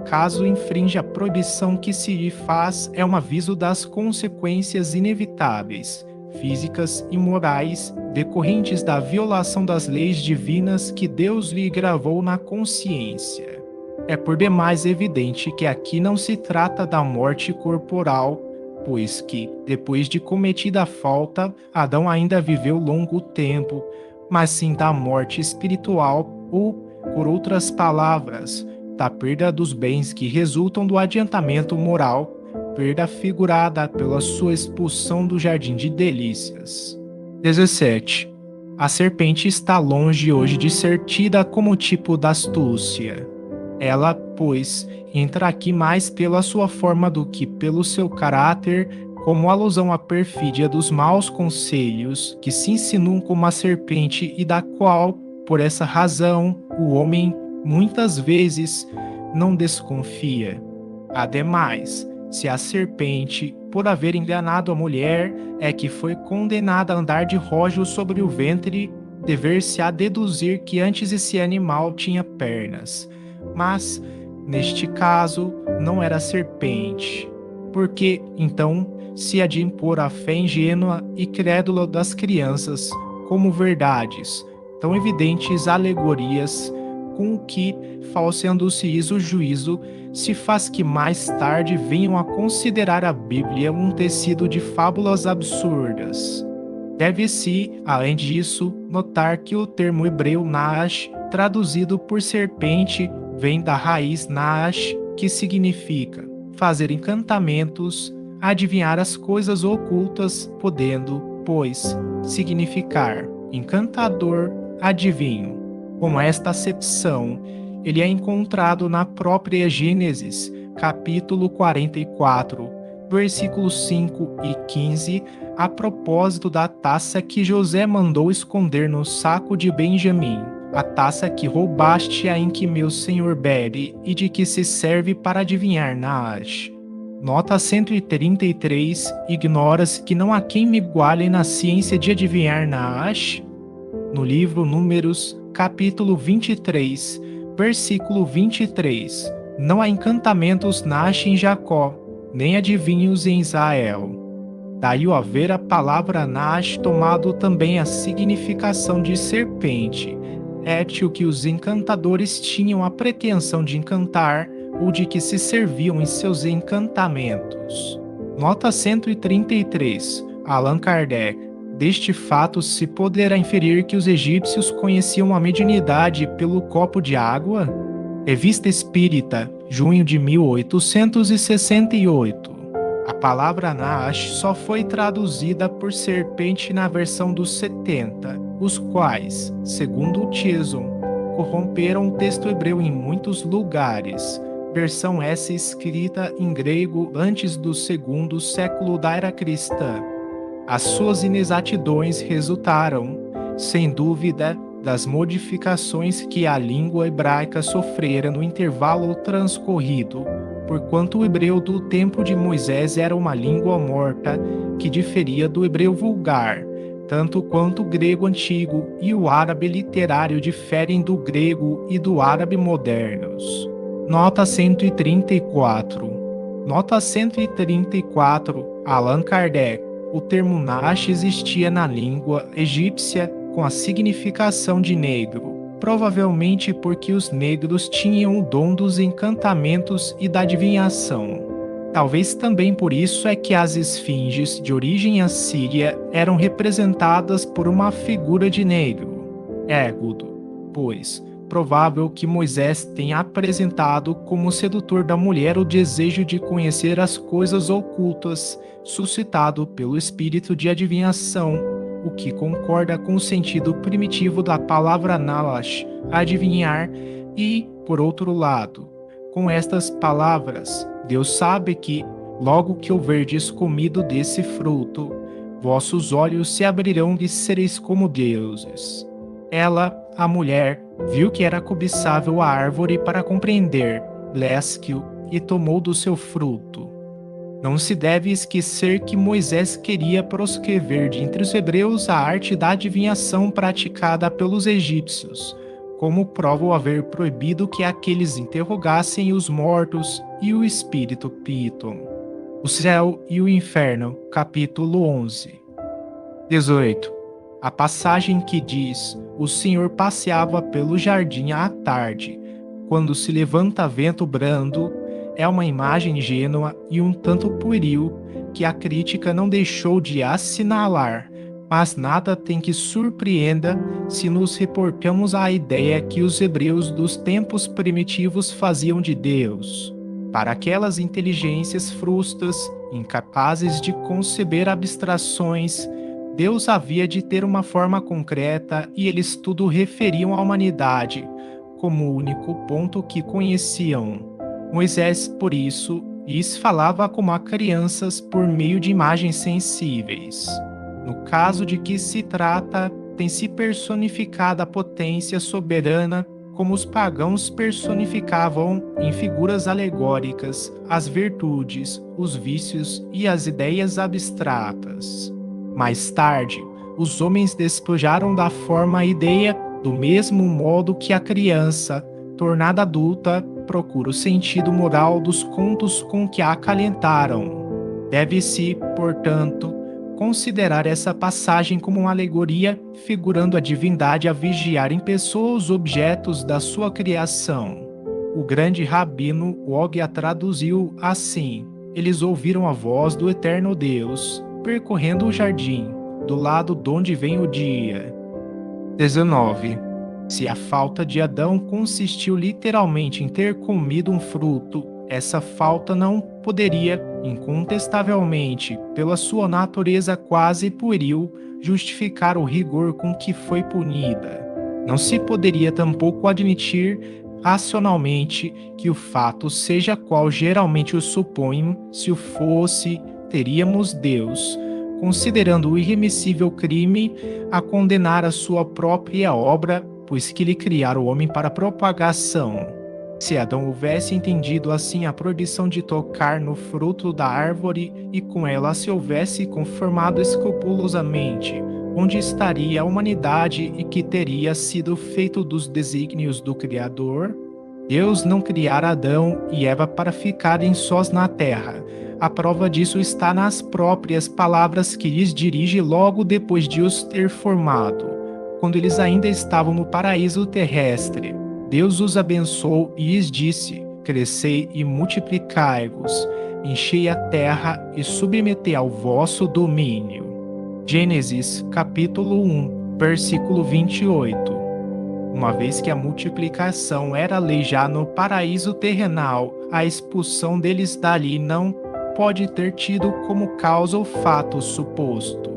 Speaker 1: caso infrinja a proibição que se lhe faz, é um aviso das consequências inevitáveis, físicas e morais, decorrentes da violação das leis divinas que Deus lhe gravou na consciência. É por demais evidente que aqui não se trata da morte corporal, pois que, depois de cometida a falta, Adão ainda viveu longo tempo, mas sim da morte espiritual ou, por outras palavras, da perda dos bens que resultam do adiantamento moral, perda figurada pela sua expulsão do jardim de delícias. 17. A serpente está longe hoje de ser tida como tipo da astúcia. Ela, pois, entra aqui mais pela sua forma do que pelo seu caráter, como alusão à perfídia dos maus conselhos que se insinuam como a serpente e da qual, por essa razão, o homem, muitas vezes, não desconfia. Ademais, se a serpente, por haver enganado a mulher, é que foi condenada a andar de rojo sobre o ventre, dever-se-á deduzir que antes esse animal tinha pernas. Mas, neste caso, não era serpente. Porque, então, se há de impor a fé ingênua e crédula das crianças como verdades, tão evidentes alegorias, com o que, falseando-se o juízo, se faz que mais tarde venham a considerar a Bíblia um tecido de fábulas absurdas. Deve-se, além disso, notar que o termo hebreu Naash, traduzido por serpente, vem da raiz Naash, que significa fazer encantamentos, adivinhar as coisas ocultas, podendo, pois, significar encantador, adivinho. Com esta acepção, ele é encontrado na própria Gênesis, capítulo 44, versículos 5 e 15, a propósito da taça que José mandou esconder no saco de Benjamim, a taça que roubaste a em que meu senhor bebe e de que se serve para adivinhar Naash. Nota 133. Ignoras que não há quem me iguale na ciência de adivinhar Naash? No livro Números, capítulo 23, versículo 23. Não há encantamentos Naash em Jacó, nem adivinhos em Israel. Daí o haver a palavra Naash tomado também a significação de serpente, étil que os encantadores tinham a pretensão de encantar ou de que se serviam em seus encantamentos. Nota 133. Allan Kardec. Deste fato se poderá inferir que os egípcios conheciam a mediunidade pelo copo de água? Revista Espírita, junho de 1868. A palavra Naash só foi traduzida por serpente na versão dos 70, os quais, segundo o Chisholm, corromperam o texto hebreu em muitos lugares. Versão essa escrita em grego antes do segundo século da era cristã. As suas inexatidões resultaram, sem dúvida, das modificações que a língua hebraica sofrera no intervalo transcorrido, porquanto o hebreu do tempo de Moisés era uma língua morta que diferia do hebreu vulgar, tanto quanto o grego antigo e o árabe literário diferem do grego e do árabe modernos. Nota 134. Nota 134. Allan Kardec. O termo Naash existia na língua egípcia com a significação de negro, provavelmente porque os negros tinham o dom dos encantamentos e da adivinhação. Talvez também por isso é que as esfinges de origem assíria eram representadas por uma figura de negro, Égudo, pois provável que Moisés tenha apresentado como sedutor da mulher o desejo de conhecer as coisas ocultas, suscitado pelo espírito de adivinhação, o que concorda com o sentido primitivo da palavra Nalash, adivinhar, e, por outro lado, com estas palavras, Deus sabe que, logo que houverdes comido desse fruto, vossos olhos se abrirão e sereis como deuses. Ela, a mulher, viu que era cobiçável a árvore para compreender, lesque-o e tomou do seu fruto. Não se deve esquecer que Moisés queria proscrever de entre os hebreus a arte da adivinhação praticada pelos egípcios, como prova o haver proibido que aqueles interrogassem os mortos e o espírito Piton. O céu e o inferno, capítulo 11. 18. A passagem que diz: o Senhor passeava pelo jardim à tarde, quando se levanta vento brando, é uma imagem ingênua e um tanto pueril que a crítica não deixou de assinalar, mas nada tem que surpreenda se nos reportamos à ideia que os hebreus dos tempos primitivos faziam de Deus. Para aquelas inteligências frustas, incapazes de conceber abstrações, Deus havia de ter uma forma concreta e eles tudo referiam à humanidade, como o único ponto que conheciam. Moisés, por isso, lhes falava como a crianças por meio de imagens sensíveis. No caso de que se trata, tem-se personificado a potência soberana como os pagãos personificavam em figuras alegóricas as virtudes, os vícios e as ideias abstratas. Mais tarde, os homens despojaram da forma a ideia do mesmo modo que a criança, tornada adulta, procura o sentido moral dos contos com que a acalentaram. Deve-se, portanto, considerar essa passagem como uma alegoria, figurando a divindade a vigiar em pessoa os objetos da sua criação. O grande rabino Og a traduziu assim: eles ouviram a voz do eterno Deus, percorrendo o jardim, do lado donde vem o dia. 19. Se a falta de Adão consistiu literalmente em ter comido um fruto, essa falta não poderia, incontestavelmente, pela sua natureza quase pueril, justificar o rigor com que foi punida. Não se poderia tampouco admitir racionalmente que o fato seja qual geralmente o supõem, se o fosse, teríamos Deus, considerando o irremissível crime, a condenar a sua própria obra, pois que lhe criara o homem para propagação. Se Adão houvesse entendido assim a proibição de tocar no fruto da árvore e com ela se houvesse conformado escrupulosamente, onde estaria a humanidade e que teria sido feito dos desígnios do Criador? Deus não criara Adão e Eva para ficarem sós na terra. A prova disso está nas próprias palavras que lhes dirige logo depois de os ter formado, quando eles ainda estavam no paraíso terrestre. Deus os abençoou e lhes disse: crescei e multiplicai-vos, enchei a terra e submetei ao vosso domínio. Gênesis capítulo 1, versículo 28. Uma vez que a multiplicação era lei já no paraíso terrenal, a expulsão deles dali não pode ter tido como causa o fato suposto.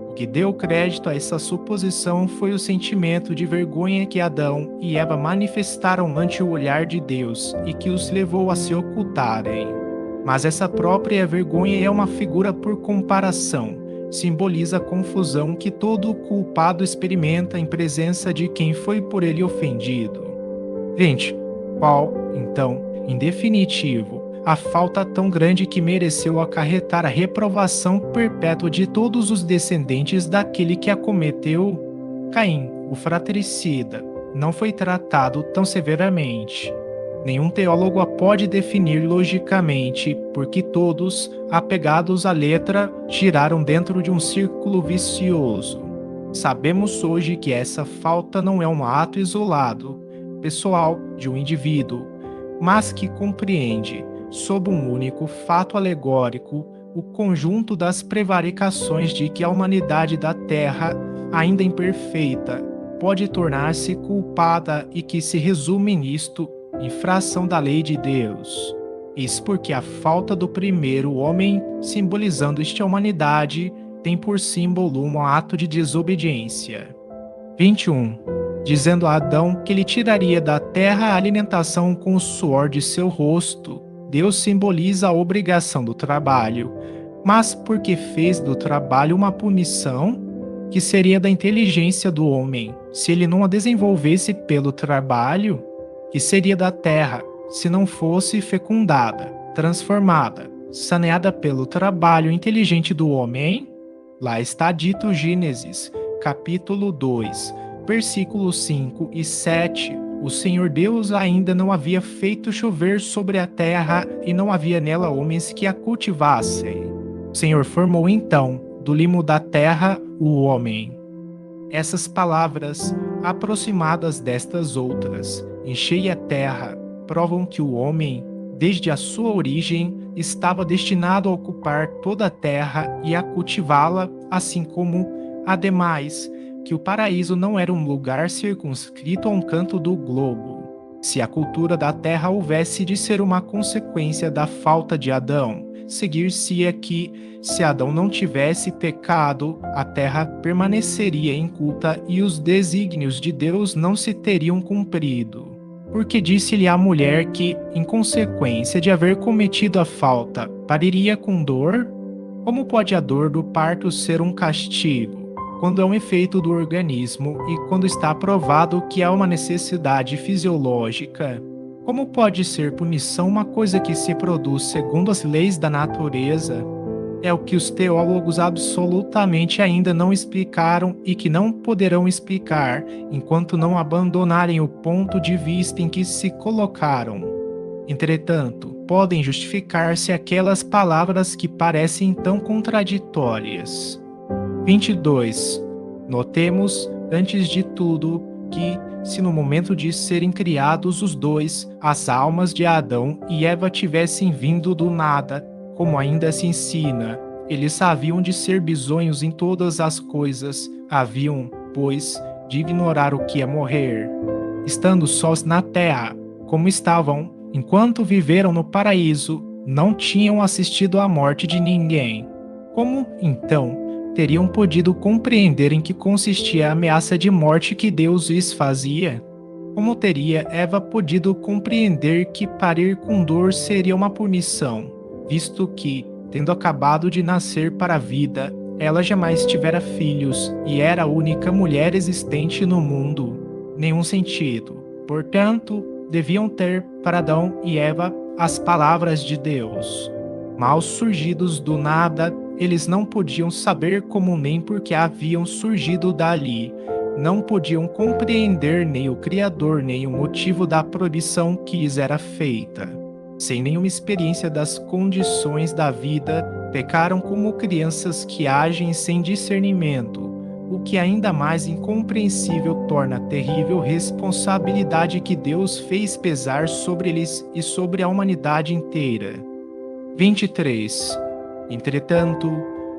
Speaker 1: O que deu crédito a essa suposição foi o sentimento de vergonha que Adão e Eva manifestaram ante o olhar de Deus e que os levou a se ocultarem. Mas essa própria vergonha é uma figura por comparação. Simboliza a confusão que todo culpado experimenta em presença de quem foi por ele ofendido. Gente, qual, então, em definitivo, a falta tão grande que mereceu acarretar a reprovação perpétua de todos os descendentes daquele que a cometeu? Caim, o fratricida, não foi tratado tão severamente. Nenhum teólogo a pode definir logicamente, porque todos, apegados à letra, giraram dentro de um círculo vicioso. Sabemos hoje que essa falta não é um ato isolado, pessoal, de um indivíduo, mas que compreende, sob um único fato alegórico, o conjunto das prevaricações de que a humanidade da Terra, ainda imperfeita, pode tornar-se culpada e que se resume nisto: infração da lei de Deus. Isso porque a falta do primeiro homem, simbolizando esta humanidade, tem por símbolo um ato de desobediência. 21. Dizendo a Adão que lhe tiraria da terra a alimentação com o suor de seu rosto, Deus simboliza a obrigação do trabalho, mas porque fez do trabalho uma punição, que seria da inteligência do homem, se ele não a desenvolvesse pelo trabalho, que seria da terra, se não fosse fecundada, transformada, saneada pelo trabalho inteligente do homem? Lá está dito Gênesis, capítulo 2, versículos 5 e 7. O Senhor Deus ainda não havia feito chover sobre a terra e não havia nela homens que a cultivassem. O Senhor formou então, do limo da terra, o homem. Essas palavras, aproximadas destas outras, enchei a terra, provam que o homem, desde a sua origem, estava destinado a ocupar toda a terra e a cultivá-la, assim como, ademais, que o paraíso não era um lugar circunscrito a um canto do globo. Se a cultura da terra houvesse de ser uma consequência da falta de Adão, seguir-se-ia que, se Adão não tivesse pecado, a terra permaneceria inculta e os desígnios de Deus não se teriam cumprido. Porque disse-lhe a mulher que, em consequência de haver cometido a falta, pariria com dor? Como pode a dor do parto ser um castigo, quando é um efeito do organismo e quando está provado que há uma necessidade fisiológica? Como pode ser punição uma coisa que se produz segundo as leis da natureza? É o que os teólogos absolutamente ainda não explicaram e que não poderão explicar enquanto não abandonarem o ponto de vista em que se colocaram. Entretanto, podem justificar-se aquelas palavras que parecem tão contraditórias. 22. Notemos, antes de tudo, que, se no momento de serem criados os dois, as almas de Adão e Eva tivessem vindo do nada, como ainda se ensina, eles haviam de ser bisonhos em todas as coisas, haviam, pois, de ignorar o que é morrer. Estando sós na terra, como estavam, enquanto viveram no paraíso, não tinham assistido à morte de ninguém. Como, então, teriam podido compreender em que consistia a ameaça de morte que Deus lhes fazia? Como teria Eva podido compreender que parir com dor seria uma punição, visto que, tendo acabado de nascer para a vida, ela jamais tivera filhos e era a única mulher existente no mundo? Nenhum sentido. Portanto, deviam ter para Adão e Eva as palavras de Deus. Mal surgidos do nada, eles não podiam saber como nem porque haviam surgido dali. Não podiam compreender nem o Criador, nem o motivo da proibição que lhes era feita. Sem nenhuma experiência das condições da vida, pecaram como crianças que agem sem discernimento, o que ainda mais incompreensível torna a terrível responsabilidade que Deus fez pesar sobre eles e sobre a humanidade inteira. 23. Entretanto,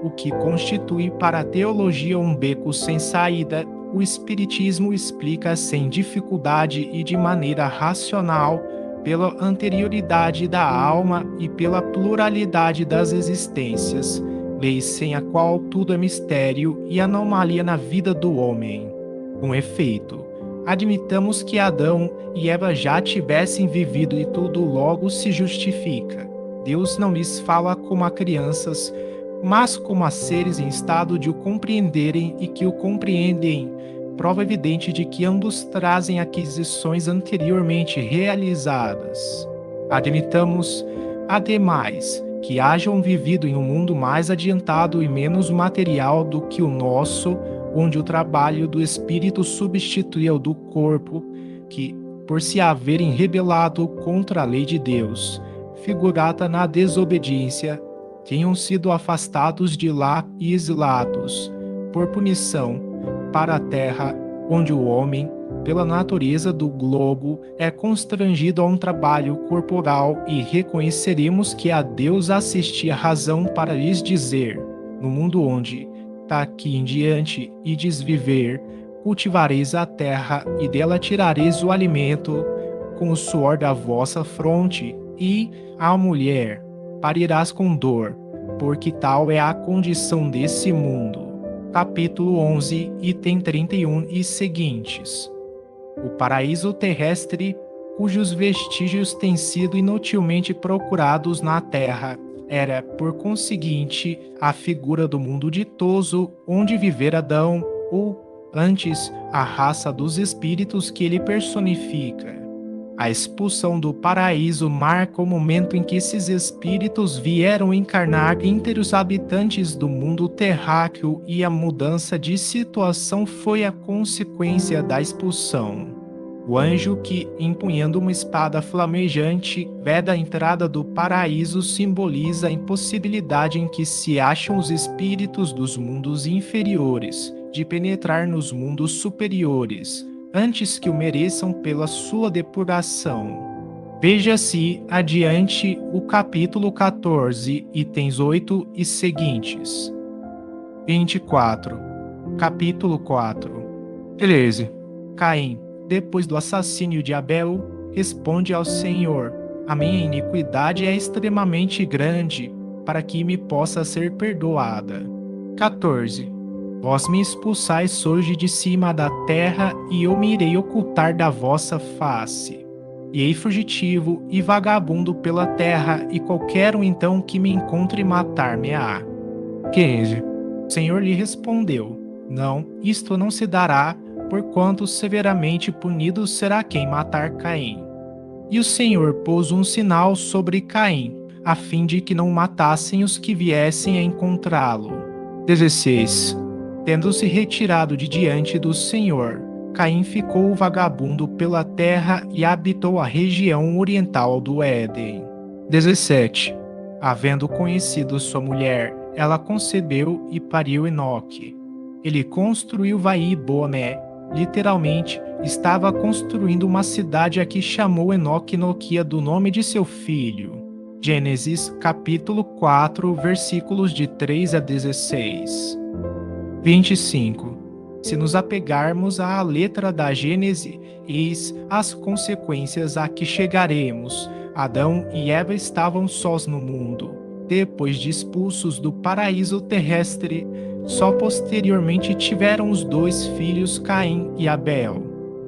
Speaker 1: o que constitui para a teologia um beco sem saída, o Espiritismo explica sem dificuldade e de maneira racional, pela anterioridade da alma e pela pluralidade das existências, lei sem a qual tudo é mistério e anomalia na vida do homem. Com efeito, admitamos que Adão e Eva já tivessem vivido e tudo logo se justifica. Deus não lhes fala como a crianças, mas como a seres em estado de o compreenderem e que o compreendem, prova evidente de que ambos trazem aquisições anteriormente realizadas. Admitamos, ademais, que hajam vivido em um mundo mais adiantado e menos material do que o nosso, onde o trabalho do espírito substituía o do corpo, que, por se haverem rebelado contra a lei de Deus, figurada na desobediência, tenham sido afastados de lá e exilados, por punição, para a terra, onde o homem, pela natureza do globo, é constrangido a um trabalho corporal, e reconheceremos que a Deus assistia razão para lhes dizer: no mundo onde, daqui em diante, ides viver, cultivareis a terra e dela tirareis o alimento com o suor da vossa fronte, e a mulher parirás com dor, porque tal é a condição desse mundo. Capítulo 11, item 31 e seguintes. O paraíso terrestre, cujos vestígios têm sido inutilmente procurados na terra, era, por conseguinte, a figura do mundo ditoso onde vivera Adão, ou, antes, a raça dos espíritos que ele personifica. A expulsão do paraíso marca o momento em que esses espíritos vieram encarnar entre os habitantes do mundo terráqueo, e a mudança de situação foi a consequência da expulsão. O anjo que, empunhando uma espada flamejante, veda a entrada do paraíso, simboliza a impossibilidade em que se acham os espíritos dos mundos inferiores de penetrar nos mundos superiores, antes que o mereçam pela sua depuração. Veja-se adiante o capítulo 14, itens 8 e seguintes. 24. Capítulo 4. 13. Caim, depois do assassínio de Abel, responde ao Senhor: a minha iniquidade é extremamente grande, para que me possa ser perdoada. 14. Vós me expulsais hoje de cima da terra, e eu me irei ocultar da vossa face. E ei fugitivo e vagabundo pela terra, e qualquer um então que me encontre matar-me-á. 15. O Senhor lhe respondeu: não, isto não se dará, porquanto severamente punido será quem matar Caim. E o Senhor pôs um sinal sobre Caim, a fim de que não matassem os que viessem a encontrá-lo. 16. Tendo-se retirado de diante do Senhor, Caim ficou vagabundo pela terra e habitou a região oriental do Éden. 17. Havendo conhecido sua mulher, ela concebeu e pariu Enoque. Ele construiu Vai-Boné, literalmente, estava construindo uma cidade a que chamou Enoque Noquia do nome de seu filho. Gênesis capítulo 4, versículos de 3 a 16. 25. Se nos apegarmos à letra da Gênese, eis as consequências a que chegaremos. Adão e Eva estavam sós no mundo, depois de expulsos do paraíso terrestre. Só posteriormente tiveram os dois filhos Caim e Abel.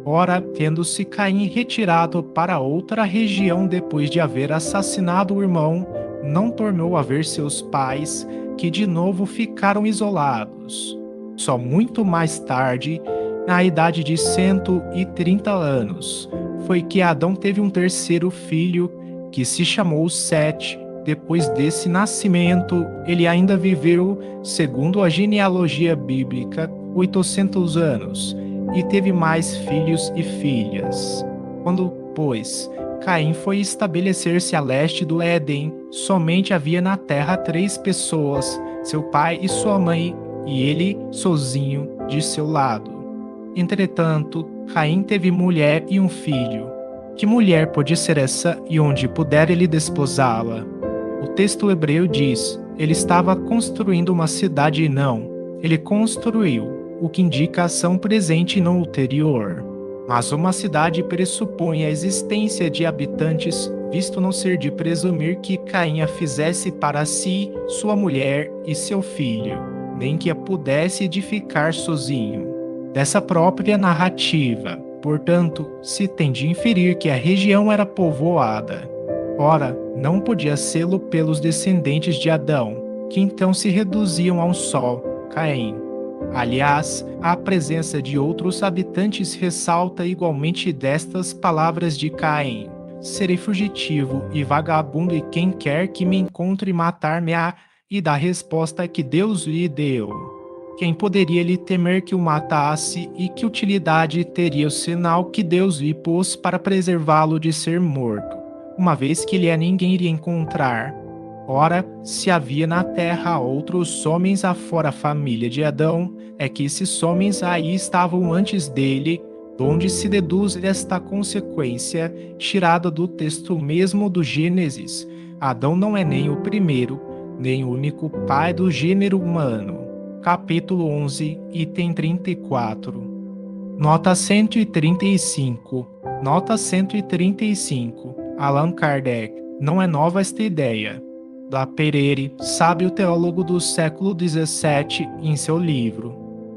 Speaker 1: Ora, tendo-se Caim retirado para outra região depois de haver assassinado o irmão, não tornou a ver seus pais, que de novo ficaram isolados. Só muito mais tarde, na idade de 130 anos, foi que Adão teve um terceiro filho, que se chamou Sete. Depois desse nascimento, ele ainda viveu, segundo a genealogia bíblica, 800 anos, e teve mais filhos e filhas. Quando, pois, Caim foi estabelecer-se a leste do Éden, somente havia na terra 3 pessoas, seu pai e sua mãe, e ele sozinho de seu lado. Entretanto, Caim teve mulher e um filho. Que mulher pode ser essa e onde puder ele desposá-la? O texto hebreu diz: ele estava construindo uma cidade e não. Ele construiu, o que indica ação presente no ulterior. Mas uma cidade pressupõe a existência de habitantes, visto não ser de presumir que Caim a fizesse para si, sua mulher e seu filho, nem que a pudesse edificar sozinho. Dessa própria narrativa, portanto, se tem de inferir que a região era povoada. Ora, não podia sê-lo pelos descendentes de Adão, que então se reduziam a um só, Caim. Aliás, a presença de outros habitantes ressalta igualmente destas palavras de Caim: serei fugitivo e vagabundo, e quem quer que me encontre matar-me-á, e da resposta que Deus lhe deu. Quem poderia lhe temer que o matasse, e que utilidade teria o sinal que Deus lhe pôs para preservá-lo de ser morto, uma vez que ele a ninguém iria encontrar? Ora, se havia na terra outros homens afora a família de Adão, é que esses homens aí estavam antes dele, donde se deduz esta consequência, tirada do texto mesmo do Gênesis. Adão não é nem o primeiro, nem o único pai do gênero humano. Capítulo 11, item 34. Nota 135. Nota 135. Allan Kardec. Não é nova esta ideia. Da Pereire, sábio teólogo do século XVII, em seu livro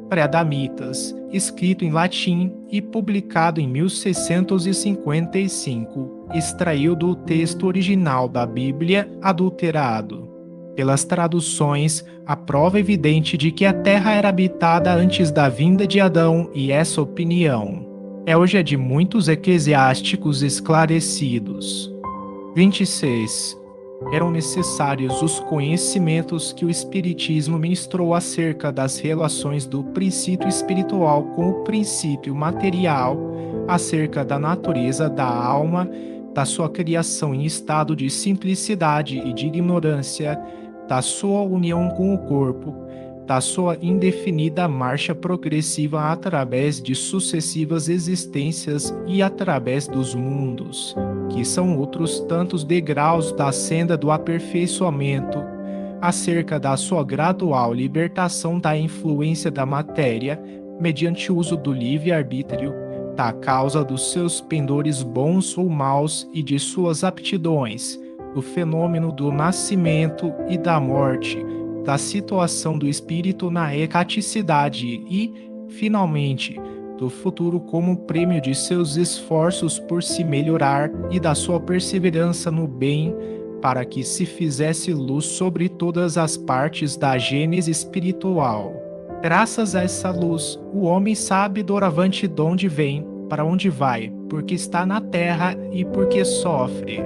Speaker 1: Pré-Adamitas, escrito em latim e publicado em 1655, extraiu do texto original da Bíblia adulterado. Pelas traduções, a prova evidente de que a terra era habitada antes da vinda de Adão, e essa opinião é hoje a de muitos eclesiásticos esclarecidos. 26. Eram necessários os conhecimentos que o Espiritismo ministrou acerca das relações do princípio espiritual com o princípio material, acerca da natureza da alma, da sua criação em estado de simplicidade e de ignorância, da sua união com o corpo, da sua indefinida marcha progressiva através de sucessivas existências e através dos mundos, que são outros tantos degraus da senda do aperfeiçoamento, acerca da sua gradual libertação da influência da matéria, mediante uso do livre-arbítrio, da causa dos seus pendores bons ou maus e de suas aptidões, do fenômeno do nascimento e da morte, da situação do espírito na erraticidade e, finalmente, do futuro como prêmio de seus esforços por se melhorar e da sua perseverança no bem, para que se fizesse luz sobre todas as partes da gênese espiritual. Graças a essa luz, o homem sabe doravante de onde vem, para onde vai, porque está na terra e porque sofre.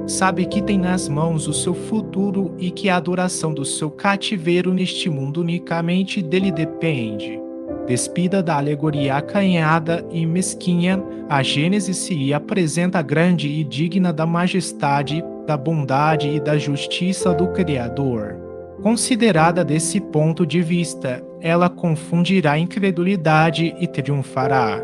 Speaker 1: Sabe que tem nas mãos o seu futuro e que a duração do seu cativeiro neste mundo unicamente dele depende. Despida da alegoria acanhada e mesquinha, a Gênese se apresenta grande e digna da majestade, da bondade e da justiça do Criador. Considerada desse ponto de vista, ela confundirá a incredulidade e triunfará.